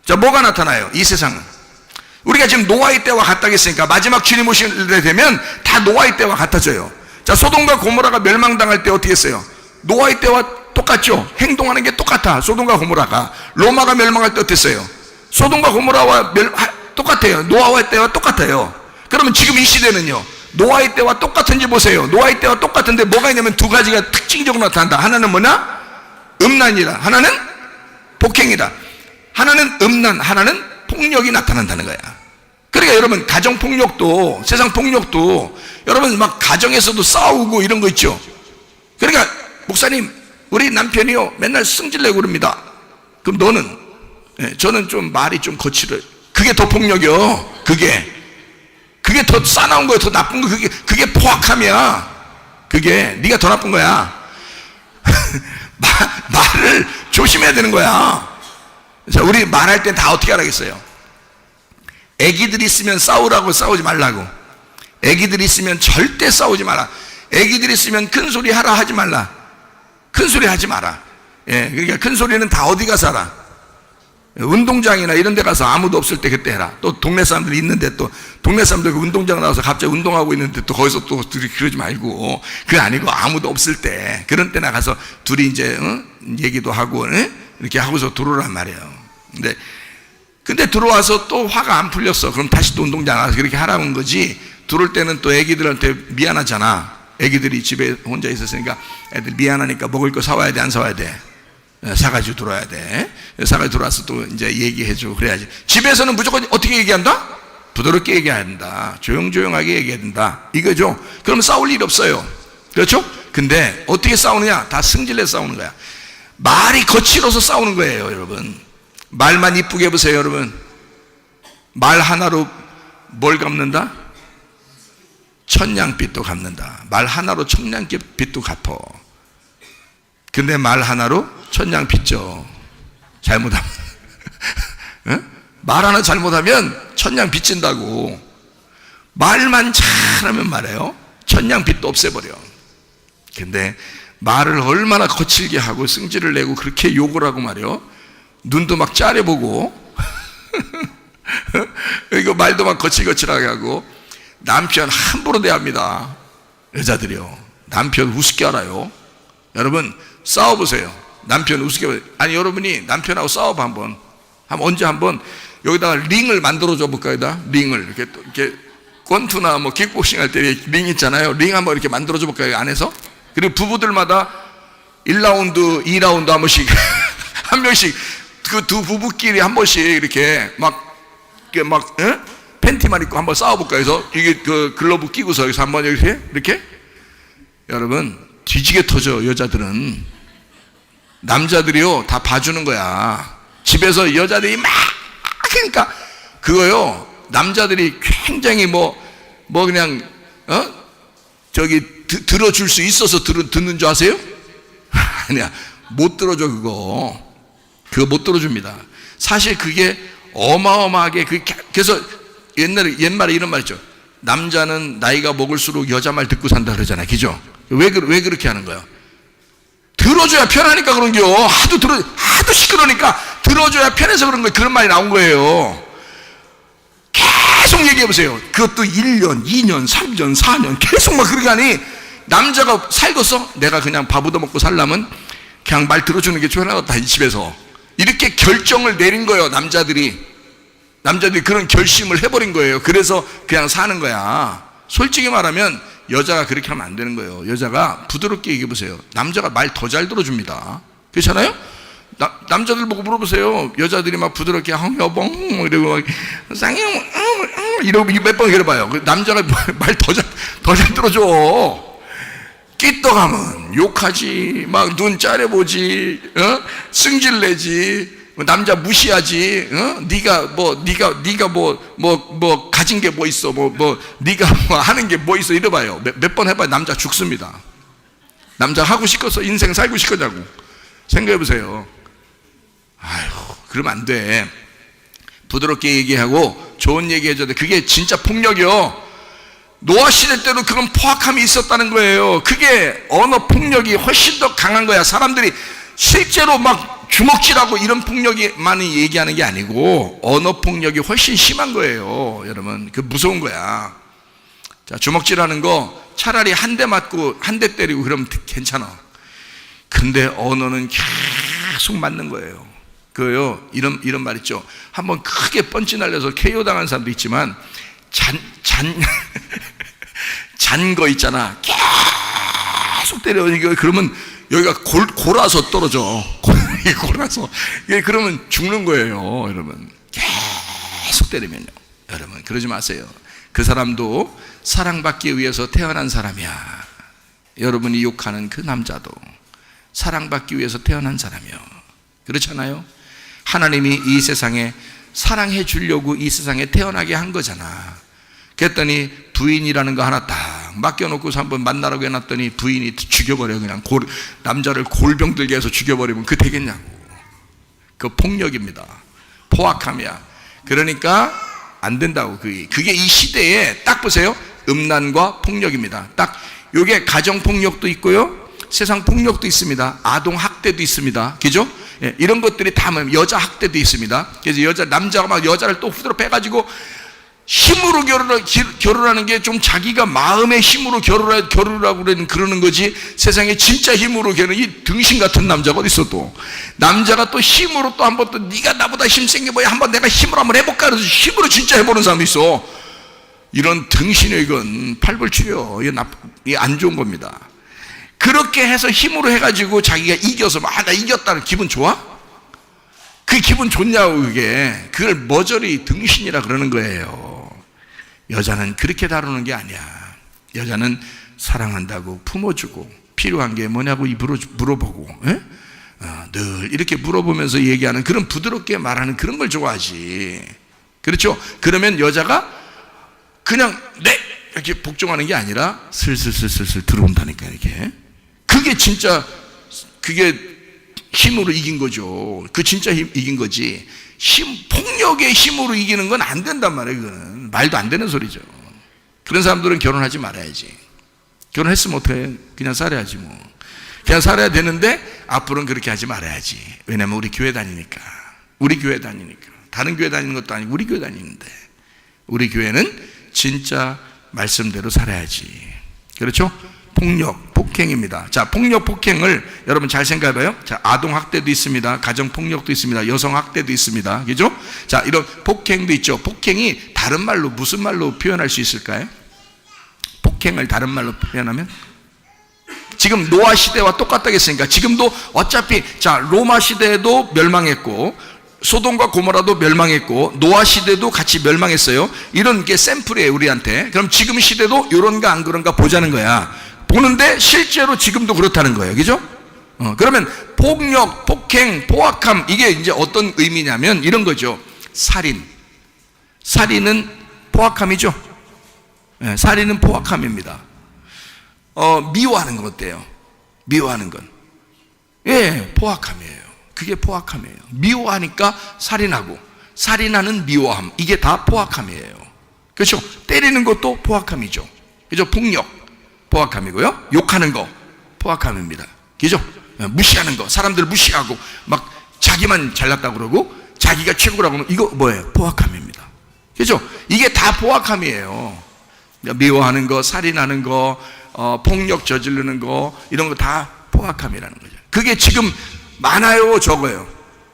Speaker 1: 자, 뭐가 나타나요? 이 세상은 우리가 지금 노아의 때와 같다겠으니까 마지막 주님 오실 때 되면 다 노아의 때와 같아져요. 자, 소돔과 고모라가 멸망당할 때 어떻게 했어요? 노아의 때와 똑같죠? 행동하는 게 똑같아. 소돔과 고모라가. 로마가 멸망할 때 어땠어요? 소돔과 고모라와 똑같아요. 노아의 때와 똑같아요. 그러면 지금 이 시대는요, 노아의 때와 똑같은지 보세요. 노아의 때와 똑같은데 뭐가 있냐면 두 가지가 특징적으로 나타난다. 하나는 뭐냐? 음란이다. 하나는 폭행이다. 하나는 음란, 하나는 폭력이 나타난다는 거야. 그러니까 여러분, 가정폭력도, 세상폭력도 여러분 막 가정에서도 싸우고 이런 거 있죠. 그러니까 목사님, 우리 남편이요 맨날 승질내고 그럽니다. 그럼 너는? 저는 좀 말이 좀 거칠어요. 그게 더 폭력이요. 그게 더 싸나운 거예요. 더 나쁜 거. 그게 포악함이야. 그게 네가 더 나쁜 거야. 말을 조심해야 되는 거야. 자, 우리 말할 땐 다 어떻게 하라겠어요? 애기들이 있으면 싸우라고, 싸우지 말라고. 애기들이 있으면 절대 싸우지 마라. 애기들이 있으면 큰 소리 하라 하지 말라. 큰 소리 하지 마라. 예, 그러니까 큰 소리는 다 어디 가서 하라? 운동장이나 이런 데 가서 아무도 없을 때 그때 해라. 또 동네 사람들이 있는데, 또 동네 사람들 그 운동장 나와서 갑자기 운동하고 있는데 또 거기서 또 둘이 그러지 말고, 그게 아니고 아무도 없을 때, 그런 때 나가서 둘이 이제 얘기도 하고 이렇게 하고서 들어오란 말이에요. 근데 들어와서 또 화가 안 풀렸어. 그럼 다시 또 운동장 가서 그렇게 하라는 거지. 들어올 때는 또 애기들한테 미안하잖아. 애기들이 집에 혼자 있었으니까 애들 미안하니까 먹을 거 사와야 돼, 안 사와야 돼? 사가지고 들어와야 돼. 사가지고 들어와서 또 이제 얘기해주고 그래야지. 집에서는 무조건 어떻게 얘기한다? 부드럽게 얘기해야 된다. 조용조용하게 얘기해야 된다. 이거죠. 그러면 싸울 일이 없어요. 그렇죠? 근데 어떻게 싸우느냐? 다 승질내서 싸우는 거야. 말이 거칠어서 싸우는 거예요, 여러분. 말만 이쁘게 해보세요, 여러분. 말 하나로 뭘 갚는다? 천냥빚도 갚는다. 말 하나로 천냥빚도 갚어. 근데 말 하나로 천냥 빚죠. 잘못하면 말 하나 잘못하면 천냥 빚진다고. 말만 잘하면 말해요, 천냥 빚도 없애버려. 근데 말을 얼마나 거칠게 하고 승질을 내고 그렇게 욕을 하고 말이요, 눈도 막 짜려보고 이거 말도 막 거칠거칠하게 하고. 남편 함부로 대합니다. 여자들이요, 남편 우습게 알아요. 여러분 싸워보세요. 남편 우습게. 아니, 여러분이 남편하고 싸워봐 한번. 언제 한번 여기다가 링을 만들어줘 볼까? 여기다 링을 이렇게 권투나 뭐 킥복싱 할 때 링 있잖아요. 링 한번 이렇게 만들어줘 볼까요? 안에서? 그리고 부부들마다 1라운드, 2라운드 한 번씩 한 명씩 그 두 부부끼리 한 번씩 이렇게 팬티만 입고 한번 싸워볼까 해서 이게 그 글러브 끼고서 여기서 한번 이렇게 여러분 뒤지게 터져. 여자들은 남자들이요 다 봐주는 거야. 집에서 여자들이 막 그러니까 그거요 남자들이 굉장히 그냥 들어줄 수 있어서 듣는 줄 아세요? 아니야, 못 들어줘. 그거 못 들어줍니다. 사실 그게 어마어마하게 그래서 옛말에 이런 말 있죠. 남자는 나이가 먹을수록 여자 말 듣고 산다 그러잖아요. 그죠? 왜 그렇게 하는 거예요? 들어줘야 편하니까 그런겨. 하도 시끄러우니까 들어줘야 편해서 그런 거예요. 그런 말이 나온 거예요. 계속 얘기해 보세요. 그것도 1년, 2년, 3년, 4년 계속 막 그렇게 하니 남자가 살겠어? 내가 그냥 밥 얻어먹고 살려면 그냥 말 들어주는 게 편하겠다. 이 집에서 이렇게 결정을 내린 거예요. 남자들이 그런 결심을 해버린 거예요. 그래서 그냥 사는 거야. 솔직히 말하면 여자가 그렇게 하면 안 되는 거예요. 여자가 부드럽게 얘기해 보세요. 남자가 말 더 잘 들어줍니다. 그렇잖아요? 남자들 보고 물어보세요. 여자들이 막 부드럽게 여봉 이러고 막 쌍용 이러고 몇 번 해봐요. 남자가 말 더 잘 들어줘. 끼떡하면 욕하지, 막 눈 짜려보지, 승질내지, 남자 무시하지, 네가 가진 게 뭐 있어, 네가 뭐 하는 게 뭐 있어, 이래봐요. 몇 번 해봐요. 남자 죽습니다. 남자 하고 싶어서 인생 살고 싶겠냐고 생각해보세요. 아휴, 그러면 안 돼. 부드럽게 얘기하고 좋은 얘기 해줘야 돼. 그게 진짜 폭력이요. 노아 시대 때도 그런 포악함이 있었다는 거예요. 그게 언어 폭력이 훨씬 더 강한 거야. 사람들이 실제로 막 주먹질하고 이런 폭력이 많이 얘기하는 게 아니고 언어 폭력이 훨씬 심한 거예요. 여러분, 그 무서운 거야. 자, 주먹질하는 거 차라리 한 대 맞고 한 대 때리고 그러면 괜찮아. 근데 언어는 계속 맞는 거예요. 그요 이런 말 있죠. 한번 크게 펀치 날려서 KO 당한 사람도 있지만 잔 거 있잖아. 계속 때려. 그러면 여기가 골아서 떨어져. 골아서. 그러면 죽는 거예요, 여러분. 계속 때리면요. 여러분, 그러지 마세요. 그 사람도 사랑받기 위해서 태어난 사람이야. 여러분이 욕하는 그 남자도 사랑받기 위해서 태어난 사람이요. 그렇잖아요? 하나님이 이 세상에 사랑해 주려고 이 세상에 태어나게 한 거잖아. 그랬더니 부인이라는 거 하나 딱 맡겨놓고서 한번 만나라고 해놨더니 부인이 죽여버려. 그냥 남자를 골병 들게 해서 죽여버리면 그 되겠냐고. 그 폭력입니다. 포악함이야. 그러니까 안 된다고. 그게 이 시대에 딱 보세요. 음란과 폭력입니다. 딱 요게 가정폭력도 있고요, 세상 폭력도 있습니다. 아동 학대도 있습니다. 그죠? 예, 이런 것들이 다 여자 학대도 있습니다. 그래서 남자가 막 여자를 또 후드로 빼가지고 힘으로 결혼하는 게 좀 자기가 마음의 힘으로 결혼하고 그러는 거지, 세상에 진짜 힘으로 이 등신 같은 남자가 어디 있어. 또 남자가 또 힘으로 또 한번 또 네가 나보다 힘센 게 뭐야, 한번 내가 힘으로 한번 해볼까 그래서 힘으로 진짜 해보는 사람도 있어. 이런 등신의 이건 팔불출이요. 이게 안 좋은 겁니다. 그렇게 해서 힘으로 해가지고 자기가 이겨서 나 이겼다는 기분 좋아? 그 기분 좋냐고. 그걸 머저리 등신이라 그러는 거예요. 여자는 그렇게 다루는 게 아니야. 여자는 사랑한다고 품어주고 필요한 게 뭐냐고 물어보고, 늘 이렇게 물어보면서 얘기하는 그런 부드럽게 말하는 그런 걸 좋아하지. 그렇죠? 그러면 여자가 그냥 네 이렇게 복종하는 게 아니라 슬슬 들어온다니까. 이렇게 그게 진짜 그게 힘으로 이긴 거죠. 그 진짜 이긴 거지. 폭력의 힘으로 이기는 건 안 된단 말이에요. 그거는 말도 안 되는 소리죠. 그런 사람들은 결혼하지 말아야지. 결혼했으면 어떡해? 그냥 살아야지 뭐. 그냥 살아야 되는데 앞으로는 그렇게 하지 말아야지. 왜냐면 우리 교회 다니니까. 다른 교회 다니는 것도 아니고 우리 교회 다니는데, 우리 교회는 진짜 말씀대로 살아야지. 그렇죠? 폭력, 폭행입니다. 자, 폭력, 폭행을 여러분 잘 생각해봐요. 자, 아동학대도 있습니다. 가정폭력도 있습니다. 여성학대도 있습니다. 그죠? 자, 이런 폭행도 있죠. 폭행이 다른 말로 무슨 말로 표현할 수 있을까요? 폭행을 다른 말로 표현하면? 지금 노아 시대와 똑같다겠으니까 지금도 어차피 자 로마 시대에도 멸망했고 소돔과 고모라도 멸망했고 노아 시대도 같이 멸망했어요. 이런 게 샘플이에요 우리한테. 그럼 지금 시대도 이런가 안 그런가 보자는 거야. 보는데 실제로 지금도 그렇다는 거예요. 그죠? 그러면 폭력, 폭행, 포악함 이게 이제 어떤 의미냐면 이런 거죠. 살인은 포악함이죠. 네, 살인은 포악함입니다. 미워하는 건 어때요? 미워하는 건 예, 포악함이에요. 그게 포악함이에요. 미워하니까 살인하고 살인하는 미워함 이게 다 포악함이에요. 그렇죠? 때리는 것도 포악함이죠. 그죠? 폭력 포악함이고요. 욕하는 거 포악함입니다. 그죠? 무시하는 거 사람들을 무시하고 막 자기만 잘났다고 그러고 자기가 최고라고 하면 이거 뭐예요? 포악함입니다. 그죠? 이게 다 포악함이에요. 미워하는 거 살인하는 거 폭력 저지르는 거 이런 거 다 포악함이라는 거죠. 그게 지금 많아요 적어요?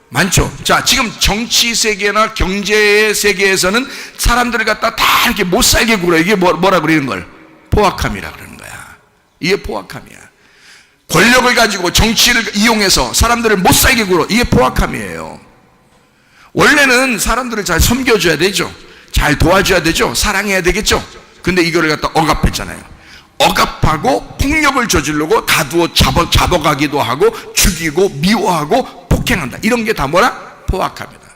Speaker 1: 많죠. 자 지금 정치 세계나 경제 세계에서는 사람들을 갖다 다 이렇게 못 살게 굴어. 이게 뭐라 그러는 걸? 포악함이라 그러는 거야. 이게 포악함이야. 권력을 가지고 정치를 이용해서 사람들을 못 살게 굴어. 이게 포악함이에요. 원래는 사람들을 잘 섬겨줘야 되죠. 잘 도와줘야 되죠. 사랑해야 되겠죠. 근데 이거를 갖다 억압했잖아요. 억압하고 폭력을 저지르고 가두어 잡아가기도 하고 죽이고 미워하고 폭행한다. 이런 게 다 뭐라? 포악합니다.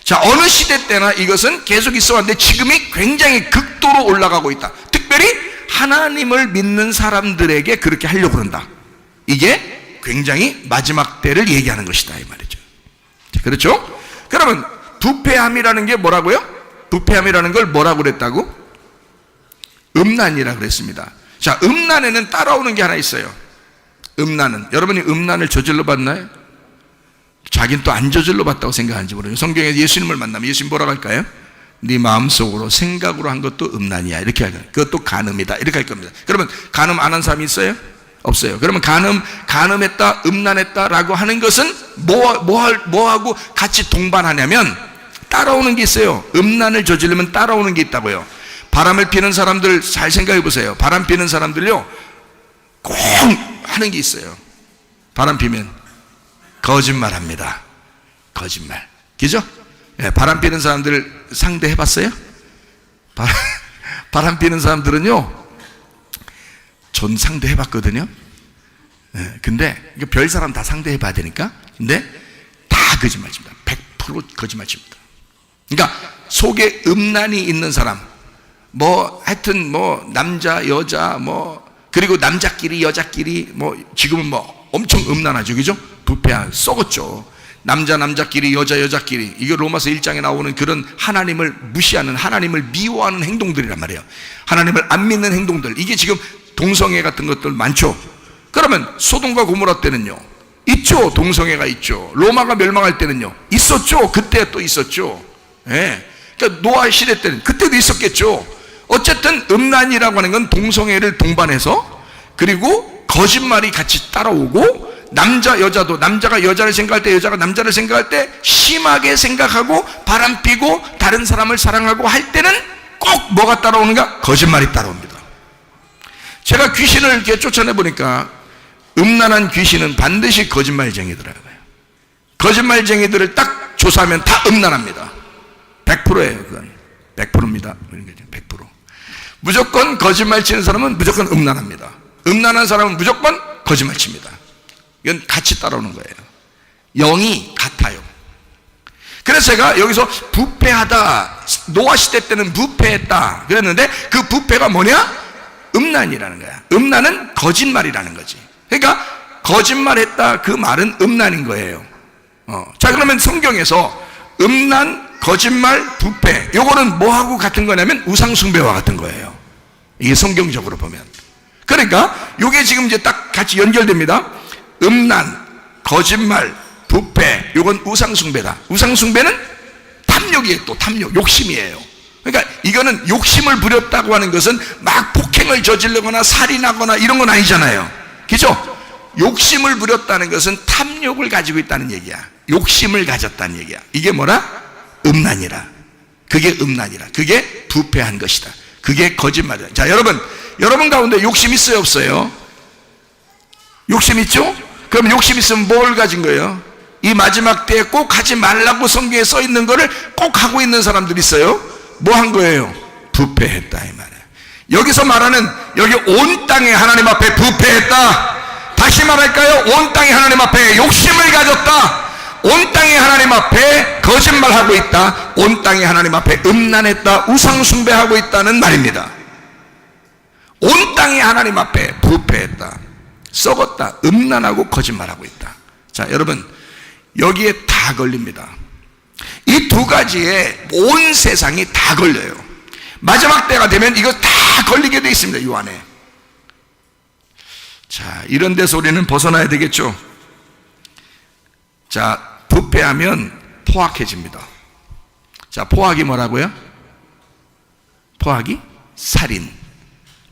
Speaker 1: 자 어느 시대 때나 이것은 계속 있어 왔는데 지금이 굉장히 극도로 올라가고 있다. 특별히 하나님을 믿는 사람들에게 그렇게 하려고 그런다. 이게 굉장히 마지막 때를 얘기하는 것이다 이 말이죠. 자, 그렇죠? 그러면 부패함이라는 게 뭐라고요? 부패함이라는 걸 뭐라고 그랬다고? 음란이라고 그랬습니다. 자, 음란에는 따라오는 게 하나 있어요. 음란은 여러분이 음란을 저질러 봤나요? 자기는 또 안 저질러 봤다고 생각하는지 모르겠어요. 성경에 예수님을 만나면 예수님 뭐라고 할까요? 네 마음속으로 생각으로 한 것도 음란이야 이렇게 할 거예요. 그것도 간음이다 이렇게 할 겁니다. 그러면 간음 안 한 사람이 있어요? 없어요. 그러면 간음했다 음란했다라고 하는 것은 뭐하고 같이 동반하냐면 따라오는 게 있어요. 음란을 저지르면 따라오는 게 있다고요. 바람을 피는 사람들 잘 생각해 보세요. 바람 피는 사람들요 꼭 하는 게 있어요. 바람 피면 거짓말합니다. 거짓말. 그죠? 예, 바람 피는 사람들 상대해 봤어요? 바람 피는 사람들은요 전 상대해 봤거든요. 예, 근데 별 사람 다 상대해 봐야 되니까. 근데 다 거짓말 칩니다. 100% 거짓말 칩니다. 그러니까 속에 음란이 있는 사람 뭐 하여튼 뭐 남자 여자 뭐 그리고 남자끼리 여자끼리 뭐 지금은 뭐 엄청 음란하죠. 그죠? 부패한 썩었죠. 남자끼리 여자끼리 이게 로마서 1장에 나오는 그런 하나님을 무시하는 하나님을 미워하는 행동들이란 말이에요. 하나님을 안 믿는 행동들 이게 지금 동성애 같은 것들 많죠. 그러면 소돔과 고모라 때는요 있죠. 동성애가 있죠. 로마가 멸망할 때는요 있었죠. 그때 또 있었죠. 예. 그러니까 노아 시대 때는 그때도 있었겠죠. 어쨌든 음란이라고 하는 건 동성애를 동반해서 그리고 거짓말이 같이 따라오고 남자 여자도 남자가 여자를 생각할 때 여자가 남자를 생각할 때 심하게 생각하고 바람피고 다른 사람을 사랑하고 할 때는 꼭 뭐가 따라오는가? 거짓말이 따라옵니다. 제가 귀신을 이렇게 쫓아내보니까 음란한 귀신은 반드시 거짓말쟁이더라고요. 거짓말쟁이들을 딱 조사하면 다 음란합니다. 100%예요. 그건 100%입니다. 100%. 무조건 거짓말 치는 사람은 무조건 음란합니다. 음란한 사람은 무조건 거짓말 칩니다. 이건 같이 따라오는 거예요. 영이 같아요. 그래서 제가 여기서 부패하다, 노아 시대 때는 부패했다 그랬는데 그 부패가 뭐냐? 음란이라는 거야. 음란은 거짓말이라는 거지. 그러니까 거짓말했다 그 말은 음란인 거예요. 자 그러면 성경에서 음란, 거짓말, 부패 요거는 뭐하고 같은 거냐면 우상숭배와 같은 거예요. 이게 성경적으로 보면. 그러니까 요게 지금 이제 딱 같이 연결됩니다. 음란, 거짓말, 부패 요건 우상숭배다. 우상숭배는 탐욕이에요. 또 탐욕, 욕심이에요. 그러니까 이거는 욕심을 부렸다고 하는 것은 막 폭행을 저지르거나 살인하거나 이런 건 아니잖아요. 그죠? 욕심을 부렸다는 것은 탐욕을 가지고 있다는 얘기야. 욕심을 가졌다는 얘기야. 이게 뭐라? 음란이라. 그게 음란이라. 그게 부패한 것이다. 그게 거짓말이다. 자, 여러분 가운데 욕심 있어요, 없어요? 욕심 있죠? 그럼 욕심 있으면 뭘 가진 거예요? 이 마지막 때에 꼭 하지 말라고 성경에 써 있는 거를 꼭 하고 있는 사람들이 있어요. 뭐 한 거예요? 부패했다 이 말이에요. 여기서 말하는 여기 온 땅에 하나님 앞에 부패했다. 다시 말할까요? 온 땅에 하나님 앞에 욕심을 가졌다. 온 땅에 하나님 앞에 거짓말하고 있다. 온 땅에 하나님 앞에 음란했다. 우상숭배하고 있다는 말입니다. 온 땅에 하나님 앞에 부패했다. 썩었다. 음란하고 거짓말하고 있다. 자, 여러분 여기에 다 걸립니다. 이 두 가지에 온 세상이 다 걸려요. 마지막 때가 되면 이거 다 걸리게 되어 있습니다. 이 안에. 자, 이런 데서 우리는 벗어나야 되겠죠. 자, 부패하면 포악해집니다. 자, 포악이 뭐라고요? 포악이 살인,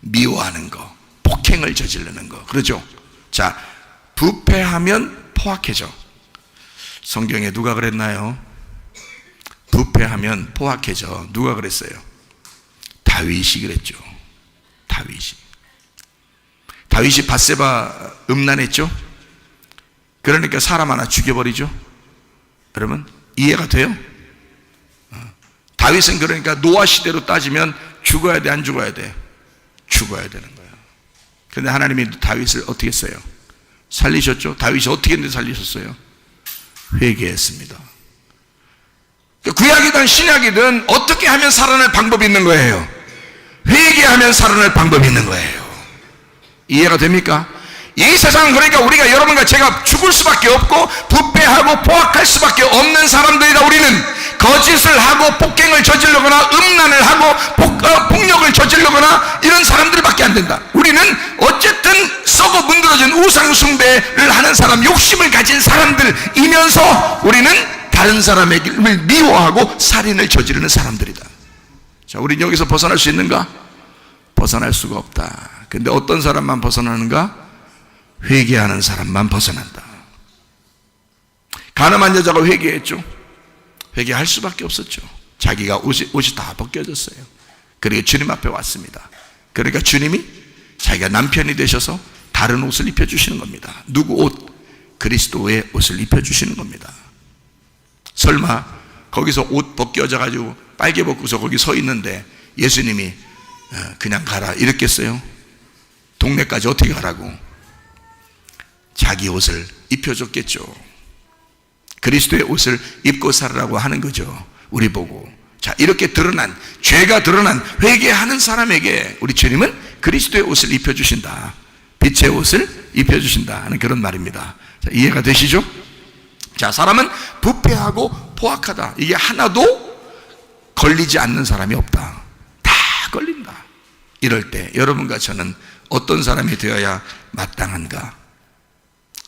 Speaker 1: 미워하는 거, 폭행을 저지르는 거. 그러죠? 자, 부패하면 포악해져. 성경에 누가 그랬나요? 부패하면 포악해져. 누가 그랬어요? 다윗이 그랬죠. 다윗이 밧세바 음란했죠? 그러니까 사람 하나 죽여버리죠. 여러분 이해가 돼요? 다윗은 그러니까 노아 시대로 따지면 죽어야 돼, 안 죽어야 돼? 죽어야 되는 거예요. 그런데 하나님이 다윗을 어떻게 했어요? 살리셨죠? 다윗이 어떻게 했는데 살리셨어요? 회개했습니다. 구약이든 신약이든 어떻게 하면 살아날 방법이 있는 거예요? 회개하면 살아날 방법이 있는 거예요. 이해가 됩니까? 이 세상은 그러니까 우리가 여러분과 제가 죽을 수밖에 없고 부패하고 포악할 수밖에 없는 사람들이다. 우리는 거짓을 하고 폭행을 저지르거나 음란을 하고 폭력을 저지르거나 이런 사람들밖에 안 된다. 우리는 어쨌든 썩어 문드러진 우상숭배를 하는 사람, 욕심을 가진 사람들이면서 우리는 다른 사람을 미워하고 살인을 저지르는 사람들이다. 자, 우리는 여기서 벗어날 수 있는가? 벗어날 수가 없다. 근데 어떤 사람만 벗어나는가? 회개하는 사람만 벗어난다. 가늠한 여자가 회개했죠. 회개할 수밖에 없었죠. 자기가 옷이 다 벗겨졌어요. 그리고 주님 앞에 왔습니다. 그러니까 주님이 자기가 남편이 되셔서 다른 옷을 입혀주시는 겁니다. 누구 옷? 그리스도의 옷을 입혀주시는 겁니다. 설마 거기서 옷 벗겨져가지고 빨개 벗고서 거기 서 있는데 예수님이 그냥 가라 이랬겠어요? 동네까지 어떻게 가라고? 자기 옷을 입혀줬겠죠. 그리스도의 옷을 입고 살으라고 하는 거죠. 우리 보고. 자, 이렇게 드러난, 죄가 드러난 회개하는 사람에게 우리 주님은 그리스도의 옷을 입혀주신다. 빛의 옷을 입혀주신다 하는 그런 말입니다. 자, 이해가 되시죠? 자, 사람은 부패하고 포악하다. 이게 하나도 걸리지 않는 사람이 없다. 다 걸린다. 이럴 때 여러분과 저는 어떤 사람이 되어야 마땅한가?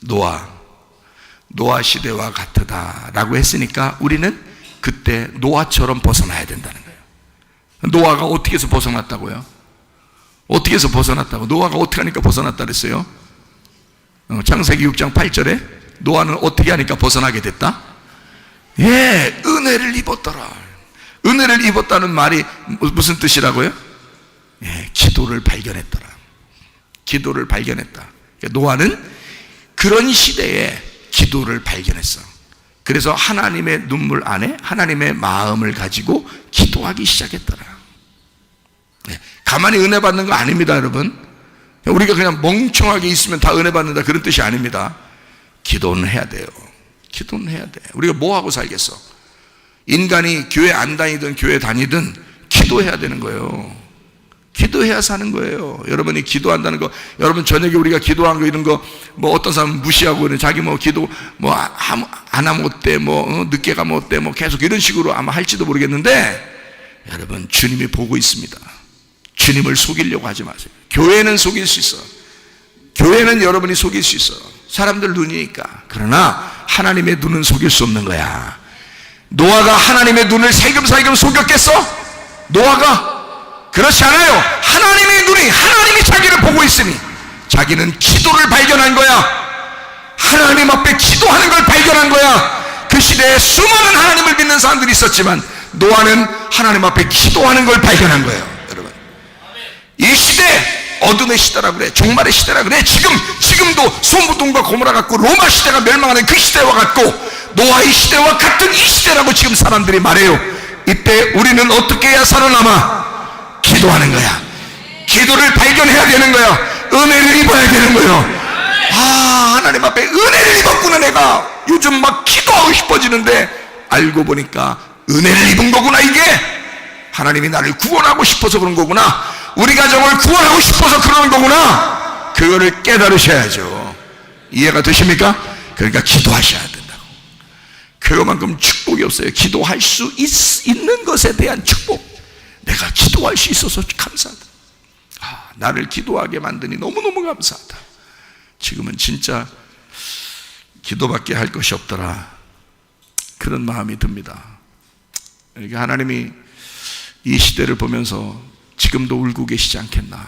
Speaker 1: 노아 시대와 같으다라고 했으니까 우리는 그때 노아처럼 벗어나야 된다는 거예요. 노아가 어떻게 해서 벗어났다고요? 어떻게 해서 벗어났다고? 노아가 어떻게 하니까 벗어났다 그랬어요? 창세기 6장 8절에 노아는 어떻게 하니까 벗어나게 됐다? 예, 은혜를 입었더라. 은혜를 입었다는 말이 무슨 뜻이라고요? 예, 기도를 발견했더라. 기도를 발견했다. 그러니까 노아는 그런 시대에 기도를 발견했어. 그래서 하나님의 눈물 안에 하나님의 마음을 가지고 기도하기 시작했더라. 네, 가만히 은혜 받는 거 아닙니다, 여러분. 우리가 그냥 멍청하게 있으면 다 은혜 받는다 그런 뜻이 아닙니다. 기도는 해야 돼요. 기도는 해야 돼. 우리가 뭐 하고 살겠어? 인간이 교회 안 다니든 교회 다니든 기도해야 되는 거예요. 기도해야 사는 거예요. 여러분이 기도한다는 거, 여러분 저녁에 우리가 기도한 거 이런 거 뭐 어떤 사람은 무시하고 자기 뭐 기도 뭐 안 하면 어때, 뭐 늦게 가면 어때, 뭐 계속 이런 식으로 아마 할지도 모르겠는데 여러분 주님이 보고 있습니다. 주님을 속이려고 하지 마세요. 교회는 속일 수 있어. 교회는 여러분이 속일 수 있어. 사람들 눈이니까. 그러나 하나님의 눈은 속일 수 없는 거야. 노아가 하나님의 눈을 살금살금 속였겠어? 노아가? 그렇지 않아요. 하나님의 눈이, 하나님이 자기를 보고 있으니 자기는 기도를 발견한 거야. 하나님 앞에 기도하는 걸 발견한 거야. 그 시대에 수많은 하나님을 믿는 사람들이 있었지만 노아는 하나님 앞에 기도하는 걸 발견한 거예요. 여러분, 이 시대 어둠의 시대라 그래, 종말의 시대라 그래. 지금도 소돔과 고모라 같고 로마 시대가 멸망하는 그 시대와 같고 노아의 시대와 같은 이 시대라고 지금 사람들이 말해요. 이때 우리는 어떻게 해야 살아남아? 기도하는 거야. 기도를 발견해야 되는 거야. 은혜를 입어야 되는 거예요. 하나님 앞에 은혜를 입었구나. 내가 요즘 막 기도하고 싶어지는데 알고 보니까 은혜를 입은 거구나. 이게 하나님이 나를 구원하고 싶어서 그런 거구나. 우리 가정을 구원하고 싶어서 그러는 거구나. 그거를 깨달으셔야죠. 이해가 되십니까? 그러니까 기도하셔야 된다고. 그것만큼 축복이 없어요. 기도할 수 있는 것에 대한 축복. 내가 기도할 수 있어서 감사하다. 나를 기도하게 만드니 너무너무 감사하다. 지금은 진짜 기도밖에 할 것이 없더라, 그런 마음이 듭니다. 그러니까 하나님이 이 시대를 보면서 지금도 울고 계시지 않겠나,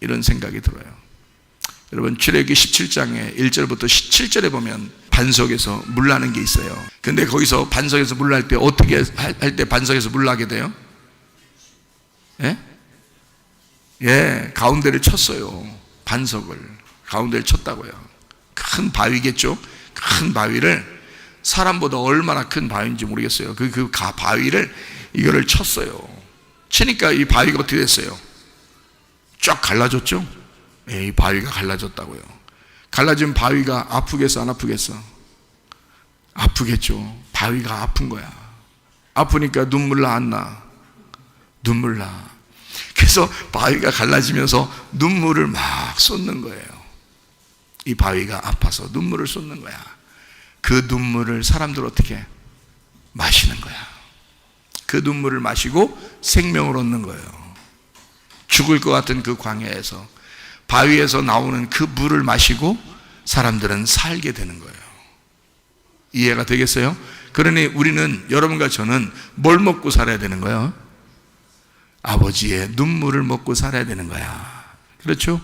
Speaker 1: 이런 생각이 들어요. 여러분, 출애굽기 17장에 1절부터 17절에 보면 반석에서 물 나는 게 있어요. 근데 거기서 반석에서 물 날 때 어떻게 할 때 반석에서 물 나게 돼요? 가운데를 쳤어요. 반석을 가운데를 쳤다고요. 큰 바위겠죠. 큰 바위를, 사람보다 얼마나 큰 바위인지 모르겠어요. 그 바위를 이거를 쳤어요. 치니까 이 바위가 어떻게 됐어요? 쫙 갈라졌죠. 이 바위가 갈라졌다고요. 갈라진 바위가 아프겠어, 안 아프겠어? 아프겠죠. 바위가 아픈 거야. 아프니까 눈물 나, 안 나? 눈물 나. 그래서 바위가 갈라지면서 눈물을 막 쏟는 거예요. 이 바위가 아파서 눈물을 쏟는 거야. 그 눈물을 사람들 어떻게 마시는 거야. 그 눈물을 마시고 생명을 얻는 거예요. 죽을 것 같은 그 광야에서 바위에서 나오는 그 물을 마시고 사람들은 살게 되는 거예요. 이해가 되겠어요? 그러니 우리는, 여러분과 저는 뭘 먹고 살아야 되는 거예요? 아버지의 눈물을 먹고 살아야 되는 거야. 그렇죠?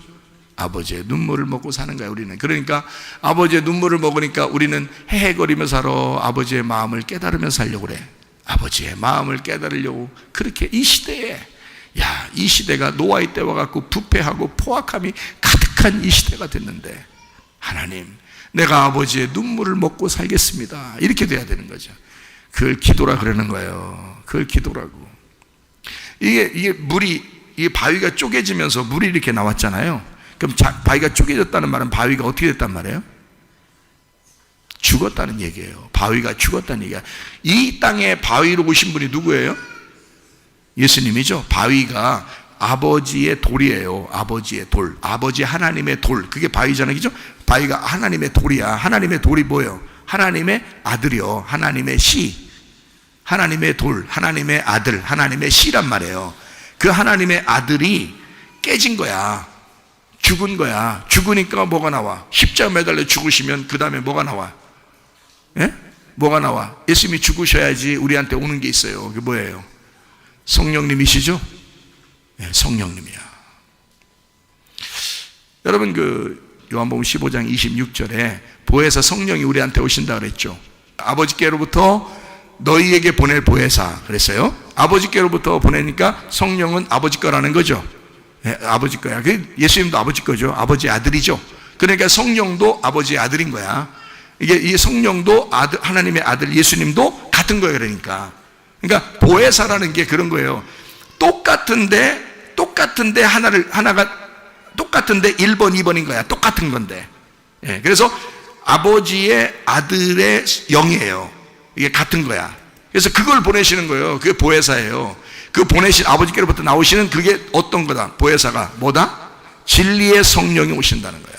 Speaker 1: 아버지의 눈물을 먹고 사는 거야, 우리는. 그러니까 아버지의 눈물을 먹으니까 우리는 헤헤거리며 살아. 아버지의 마음을 깨달으며 살려고 그래. 아버지의 마음을 깨달으려고. 그렇게 이 시대에, 이 시대가 노아의 때와 같고 부패하고 포악함이 가득한 이 시대가 됐는데, 하나님, 내가 아버지의 눈물을 먹고 살겠습니다, 이렇게 돼야 되는 거죠. 그걸 기도라 그러는 거예요. 그걸 기도라고. 이게 물이, 이 바위가 쪼개지면서 물이 이렇게 나왔잖아요. 그럼 바위가 쪼개졌다는 말은 바위가 어떻게 됐단 말이에요? 죽었다는 얘기예요. 바위가 죽었다는 얘기야. 이 땅에 바위로 오신 분이 누구예요? 예수님이죠. 바위가 아버지의 돌이에요. 아버지의 돌, 아버지 하나님의 돌, 그게 바위잖아요. 그죠? 바위가 하나님의 돌이야. 하나님의 돌이 뭐예요? 하나님의 아들이요. 하나님의 씨, 하나님의 돌, 하나님의 아들, 하나님의 씨란 말이에요. 그 하나님의 아들이 깨진 거야. 죽은 거야. 죽으니까 뭐가 나와? 십자가 매달려 죽으시면 그 다음에 뭐가 나와? 뭐가 나와? 예수님이 죽으셔야지 우리한테 오는 게 있어요. 그게 뭐예요? 성령님이시죠? 성령님이야. 여러분, 요한복음 15장 26절에 보혜사 성령이 우리한테 오신다 그랬죠. 아버지께로부터 너희에게 보낼 보혜사 그랬어요. 아버지께로부터 보내니까 성령은 아버지 거라는 거죠. 아버지 거야. 예수님도 아버지 거죠. 아버지 아들이죠. 그러니까 성령도 아버지의 아들인 거야. 이 성령도 하나님의 아들 예수님도 같은 거예요. 그러니까 보혜사라는 게 그런 거예요. 똑같은데 하나가 똑같은데 1번 2번인 거야. 똑같은 건데. 그래서 아버지의 아들의 영이에요. 이게 같은 거야. 그래서 그걸 보내시는 거예요. 그게 보혜사예요. 그 보내신 아버지께로부터 나오시는 그게 어떤 거다? 보혜사가 뭐다? 진리의 성령이 오신다는 거야.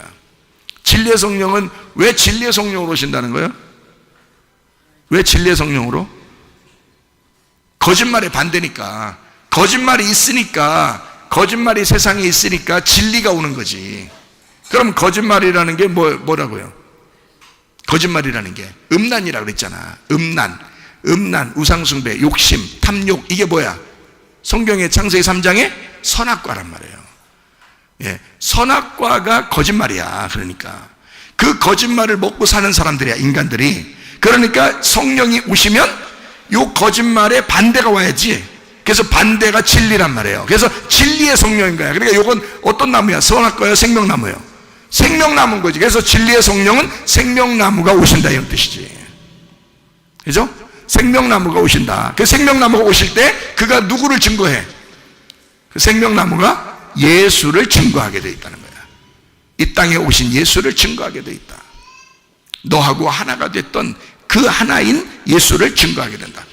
Speaker 1: 진리의 성령은 왜 진리의 성령으로 오신다는 거예요? 왜 진리의 성령으로? 거짓말의 반대니까. 거짓말이 있으니까, 거짓말이 세상에 있으니까 진리가 오는 거지. 그럼 거짓말이라는 게 뭐라고요? 거짓말이라는 게 음란이라고 그랬잖아. 음란, 우상숭배, 욕심, 탐욕, 이게 뭐야? 성경의 창세기 3장에 선악과란 말이에요. 선악과가 거짓말이야. 그러니까 그 거짓말을 먹고 사는 사람들이야, 인간들이. 그러니까 성령이 오시면 요 거짓말에 반대가 와야지. 그래서 반대가 진리란 말이에요. 그래서 진리의 성령인 거야. 그러니까 요건 어떤 나무야? 선악과요? 생명나무요? 생명나무인 거지. 그래서 진리의 성령은 생명나무가 오신다 이런 뜻이지. 그죠? 생명나무가 오신다. 그 생명나무가 오실 때 그가 누구를 증거해? 그 생명나무가 예수를 증거하게 되어 있다는 거야. 이 땅에 오신 예수를 증거하게 되어 있다. 너하고 하나가 됐던 그 하나인 예수를 증거하게 된다.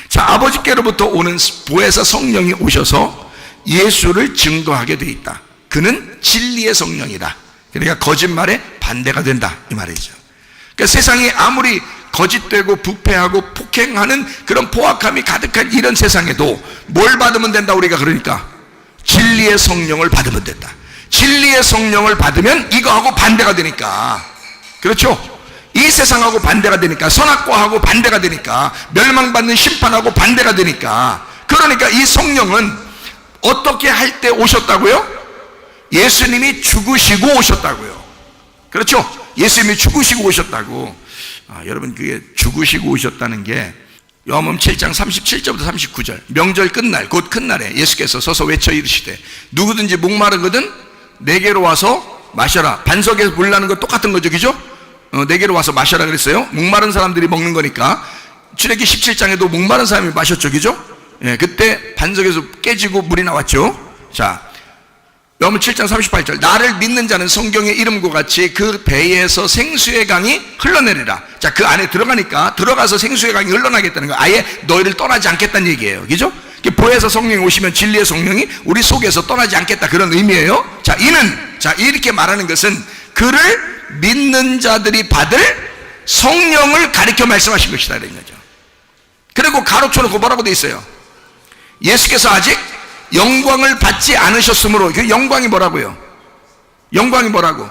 Speaker 1: 자, 아버지께로부터 오는 보혜사 성령이 오셔서 예수를 증거하게 되어 있다. 그는 진리의 성령이다. 그러니까 거짓말에 반대가 된다 이 말이죠. 그러니까 세상이 아무리 거짓되고 부패하고 폭행하는 그런 포악함이 가득한 이런 세상에도 뭘 받으면 된다 우리가? 그러니까 진리의 성령을 받으면 된다. 진리의 성령을 받으면 이거하고 반대가 되니까, 그렇죠? 이 세상하고 반대가 되니까, 선악과하고 반대가 되니까, 멸망받는 심판하고 반대가 되니까, 그러니까 이 성령은 어떻게 할 때 오셨다고요? 예수님이 죽으시고 오셨다고요. 그렇죠? 예수님이 죽으시고 오셨다고. 여러분, 그게 죽으시고 오셨다는 게 요한복음 7장 37절부터 39절, 명절 끝날, 곧 큰 날에 예수께서 서서 외쳐 이르시되 누구든지 목마르거든 내게로 와서 마셔라. 반석에서 물 나는 거 똑같은 거죠, 그죠? 내게로 와서 마셔라 그랬어요. 목마른 사람들이 먹는 거니까. 출애기 17장에도 목마른 사람이 마셨죠, 그죠? 예, 그때 반석에서 깨지고 물이 나왔죠. 자, 요한복음 7장 38절, 나를 믿는 자는 성경의 이름과 같이 그 배에서 생수의 강이 흘러내리라. 자, 그 안에 들어가서 생수의 강이 흘러나겠다는 거예요. 아예 너희를 떠나지 않겠다는 얘기예요, 그죠? 보혜사 성령이 오시면 진리의 성령이 우리 속에서 떠나지 않겠다, 그런 의미예요. 자, 이렇게 말하는 것은 그를 믿는 자들이 받을 성령을 가리켜 말씀하신 것이다 이런 거죠. 그리고 가로쳐놓고 뭐라고 돼 있어요? 예수께서 아직 영광을 받지 않으셨으므로. 그 영광이 뭐라고요? 영광이 뭐라고?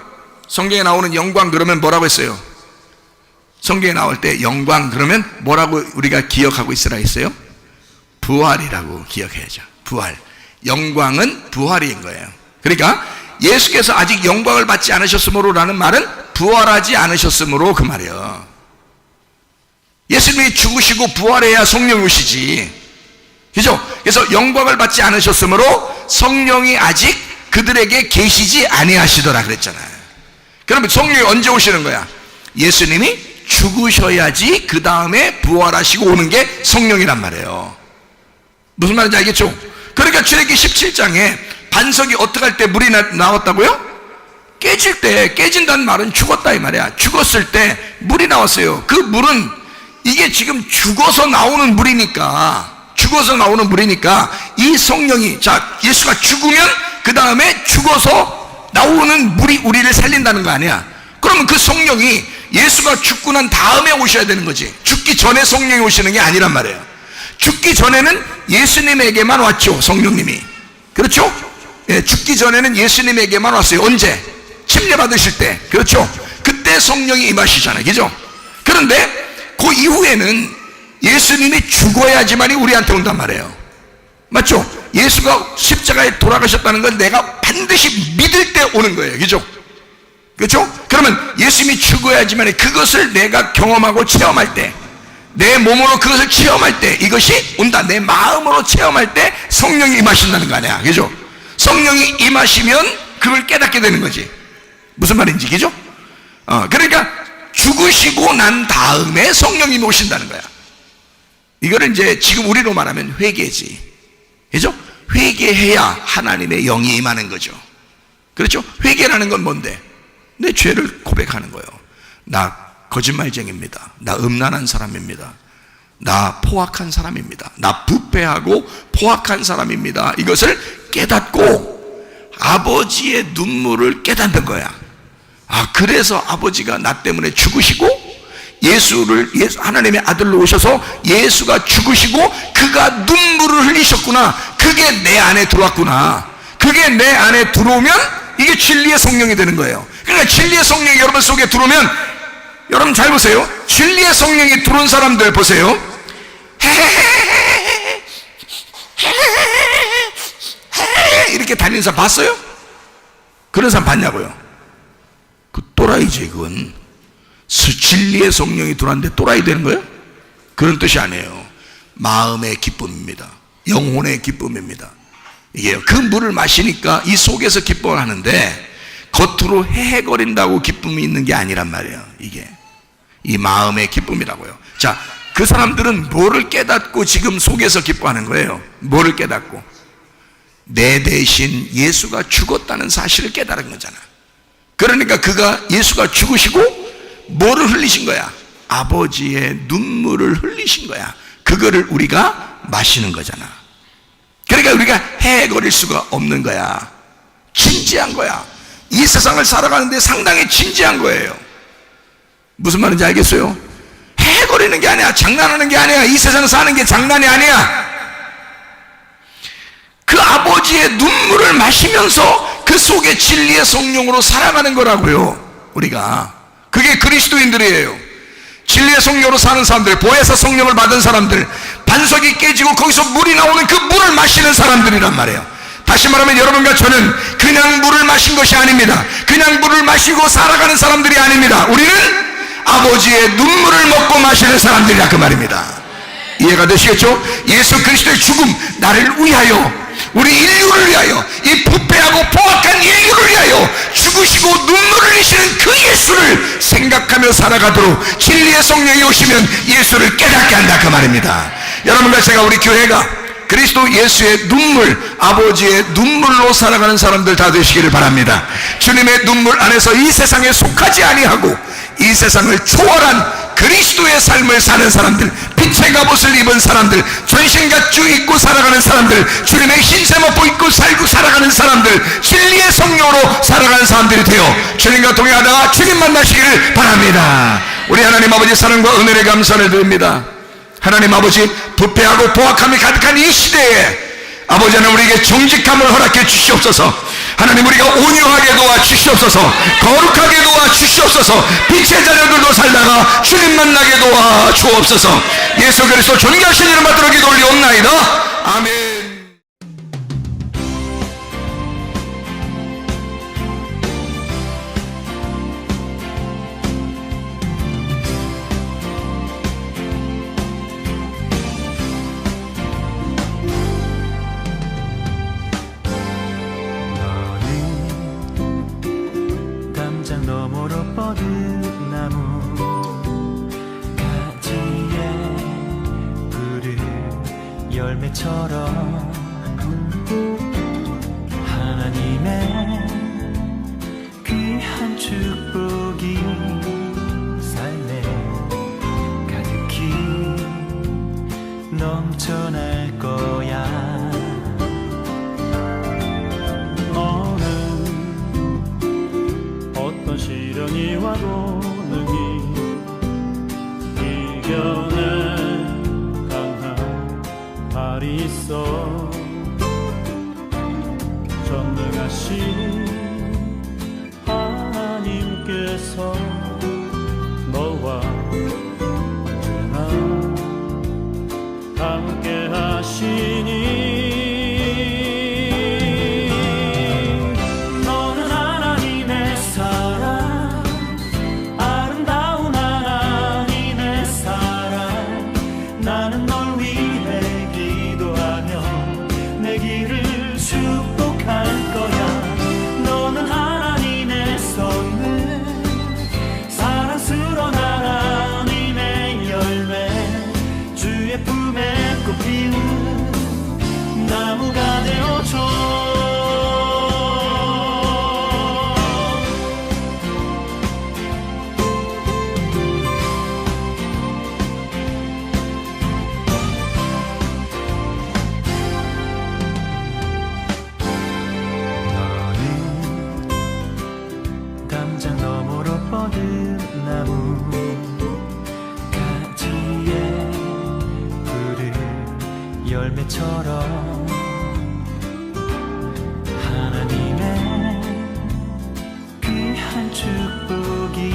Speaker 1: 성경에 나오는 영광 그러면 뭐라고 했어요? 성경에 나올 때 영광 그러면 뭐라고 우리가 기억하고 있으라 했어요? 부활이라고 기억해야죠. 부활. 영광은 부활인 거예요. 그러니까 예수께서 아직 영광을 받지 않으셨으므로 라는 말은 부활하지 않으셨으므로 그 말이에요. 예수님이 죽으시고 부활해야 성령이 오시지, 그죠? 그래서 영광을 받지 않으셨으므로 성령이 아직 그들에게 계시지 아니하시더라 그랬잖아요. 그러면 성령이 언제 오시는 거야? 예수님이 죽으셔야지 그 다음에 부활하시고 오는 게 성령이란 말이에요. 무슨 말인지 알겠죠? 그러니까 출애기 17장에 반석이 어떻게 할 때 물이 나왔다고요? 깨질 때, 깨진다는 말은 죽었다 이 말이야. 죽었을 때 물이 나왔어요. 그 물은 이게 지금 죽어서 나오는 물이니까 이 성령이, 자, 예수가 죽으면 그 다음에 죽어서 나오는 물이 우리를 살린다는 거 아니야. 그러면 그 성령이 예수가 죽고 난 다음에 오셔야 되는 거지. 죽기 전에 성령이 오시는 게 아니란 말이에요. 죽기 전에는 예수님에게만 왔죠, 성령님이. 그렇죠? 예, 죽기 전에는 예수님에게만 왔어요. 언제? 침례 받으실 때. 그렇죠? 그때 성령이 임하시잖아요, 그죠? 그런데 그 이후에는 예수님이 죽어야지만이 우리한테 온단 말이에요. 맞죠? 예수가 십자가에 돌아가셨다는 건 내가 반드시 믿을 때 오는 거예요, 그죠? 그렇죠? 그러면 예수님이 죽어야지만 그것을 내가 경험하고 체험할 때, 내 몸으로 그것을 체험할 때 이것이 온다. 내 마음으로 체험할 때 성령이 임하신다는 거 아니야, 그죠? 성령이 임하시면 그걸 깨닫게 되는 거지. 무슨 말인지, 그죠? 그러니까 죽으시고 난 다음에 성령이 오신다는 거야. 이거는 이제 지금 우리로 말하면 회개지, 그죠? 회개해야 하나님의 영이 임하는 거죠. 그렇죠? 회개라는 건 뭔데? 내 죄를 고백하는 거예요. 나 거짓말쟁이입니다. 나 음란한 사람입니다. 나 포악한 사람입니다. 나 부패하고 포악한 사람입니다. 이것을 깨닫고 아버지의 눈물을 깨닫는 거야. 그래서 아버지가 나 때문에 죽으시고 하나님의 아들로 오셔서 예수가 죽으시고 그가 눈물을 흘리셨구나. 그게 내 안에 들어왔구나. 그게 내 안에 들어오면 이게 진리의 성령이 되는 거예요. 그러니까 진리의 성령이 여러분 속에 들어오면, 여러분 잘 보세요. 진리의 성령이 들어온 사람들 보세요. 이렇게 다니는 사람 봤어요? 그런 사람 봤냐고요? 그 또라이지. 그건 진리의 성령이 들어왔는데 또라이 되는 거예요? 그런 뜻이 아니에요. 마음의 기쁨입니다. 영혼의 기쁨입니다. 이게요. 그 물을 마시니까 이 속에서 기뻐를 하는데 겉으로 헤헤거린다고 기쁨이 있는 게 아니란 말이에요. 이게 이 마음의 기쁨이라고요. 자, 그 사람들은 뭐를 깨닫고 지금 속에서 기뻐하는 거예요? 뭐를 깨닫고? 내 대신 예수가 죽었다는 사실을 깨달은 거잖아. 그러니까 그가 예수가 죽으시고 뭐를 흘리신 거야? 아버지의 눈물을 흘리신 거야. 그거를 우리가 마시는 거잖아. 그러니까 우리가 헤헤거릴 수가 없는 거야. 진지한 거야. 이 세상을 살아가는데 상당히 진지한 거예요. 무슨 말인지 알겠어요? 헤헤거리는 게 아니야. 장난하는 게 아니야. 이 세상 사는 게 장난이 아니야. 그 아버지의 눈물을 마시면서 그 속에 진리의 성령으로 살아가는 거라고요. 우리가 그게 그리스도인들이에요. 진리의 성령으로 사는 사람들, 보혜사 성령을 받은 사람들, 반석이 깨지고 거기서 물이 나오는 그 물을 마시는 사람들이란 말이에요. 다시 말하면 여러분과 저는 그냥 물을 마신 것이 아닙니다. 그냥 물을 마시고 살아가는 사람들이 아닙니다. 우리는 아버지의 눈물을 먹고 마시는 사람들이라 그 말입니다. 이해가 되시겠죠? 예수 그리스도의 죽음, 나를 위하여, 우리 인류를 위하여, 이 부패하고 포악한 인류를 위하여 죽으시고 눈물을 흘리시는 그 예수를 생각하며 살아가도록 진리의 성령이 오시면 예수를 깨닫게 한다 그 말입니다. 여러분과 제가, 우리 교회가 그리스도 예수의 눈물, 아버지의 눈물로 살아가는 사람들 다 되시기를 바랍니다. 주님의 눈물 안에서 이 세상에 속하지 아니하고 이 세상을 초월한 그리스도의 삶을 사는 사람들, 빛의 갑옷을 입은 사람들, 전신갑주 입고 살아가는 사람들, 주님의 흰세마포 입고 살고 살아가는 사람들, 진리의 성령으로 살아가는 사람들이 되어 주님과 동행하다가 주님 만나시기를 바랍니다. 우리 하나님 아버지 사랑과 은혜를 감사를 드립니다. 하나님 아버지, 부패하고 포악함이 가득한 이 시대에 아버지 하나님 우리에게 정직함을 허락해 주시옵소서. 하나님 우리가 온유하게 도와주시옵소서. 거룩하게 도와주시옵소서. 빛의 자녀들도 살다가 주님 만나게 도와주옵소서. 예수 그리스도 존귀하신 이름 받들어 기도 올리옵나이다. 아멘.
Speaker 2: 열매처럼 하나님의 귀한 축복이 삶에 가득히 넘쳐날 거야. 너는 어떤 시련이 와도 능히 이겨내 발이 있어. 전능하신 하나님께서 너와 언제나 함께 하시니 너는 하나님의 사랑, 아름다운 하나님의 사랑. 나는 널 위해 내 길을 축복할 거야. 너는 하나님의 선물, 사랑스러운 하나님의 열매, 주의 품에 꽃피운 나무가 되어줘. 담장 너머로 뻗은 나무 가지에 푸른 열매처럼 하나님의 귀한 축복이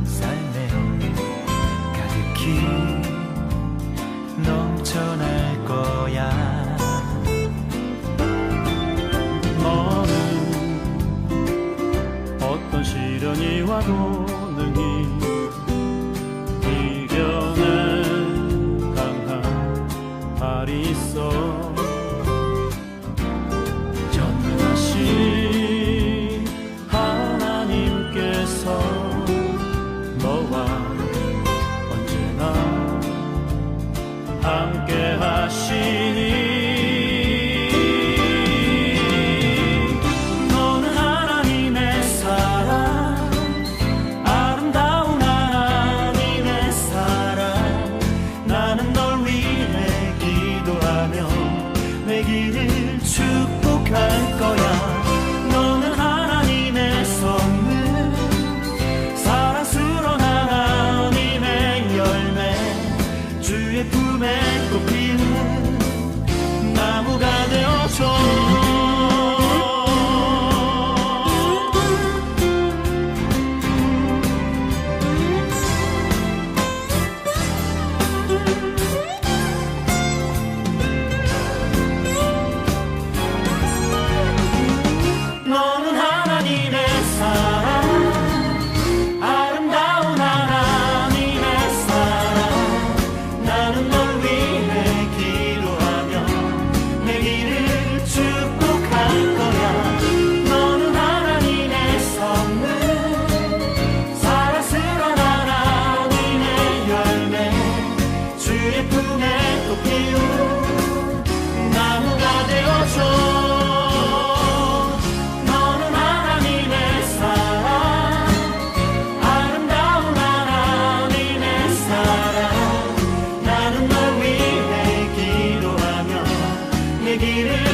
Speaker 2: 삶에 가득히 넘쳐날 거야. 어떤 시련이 와도 능히 이겨내 되기를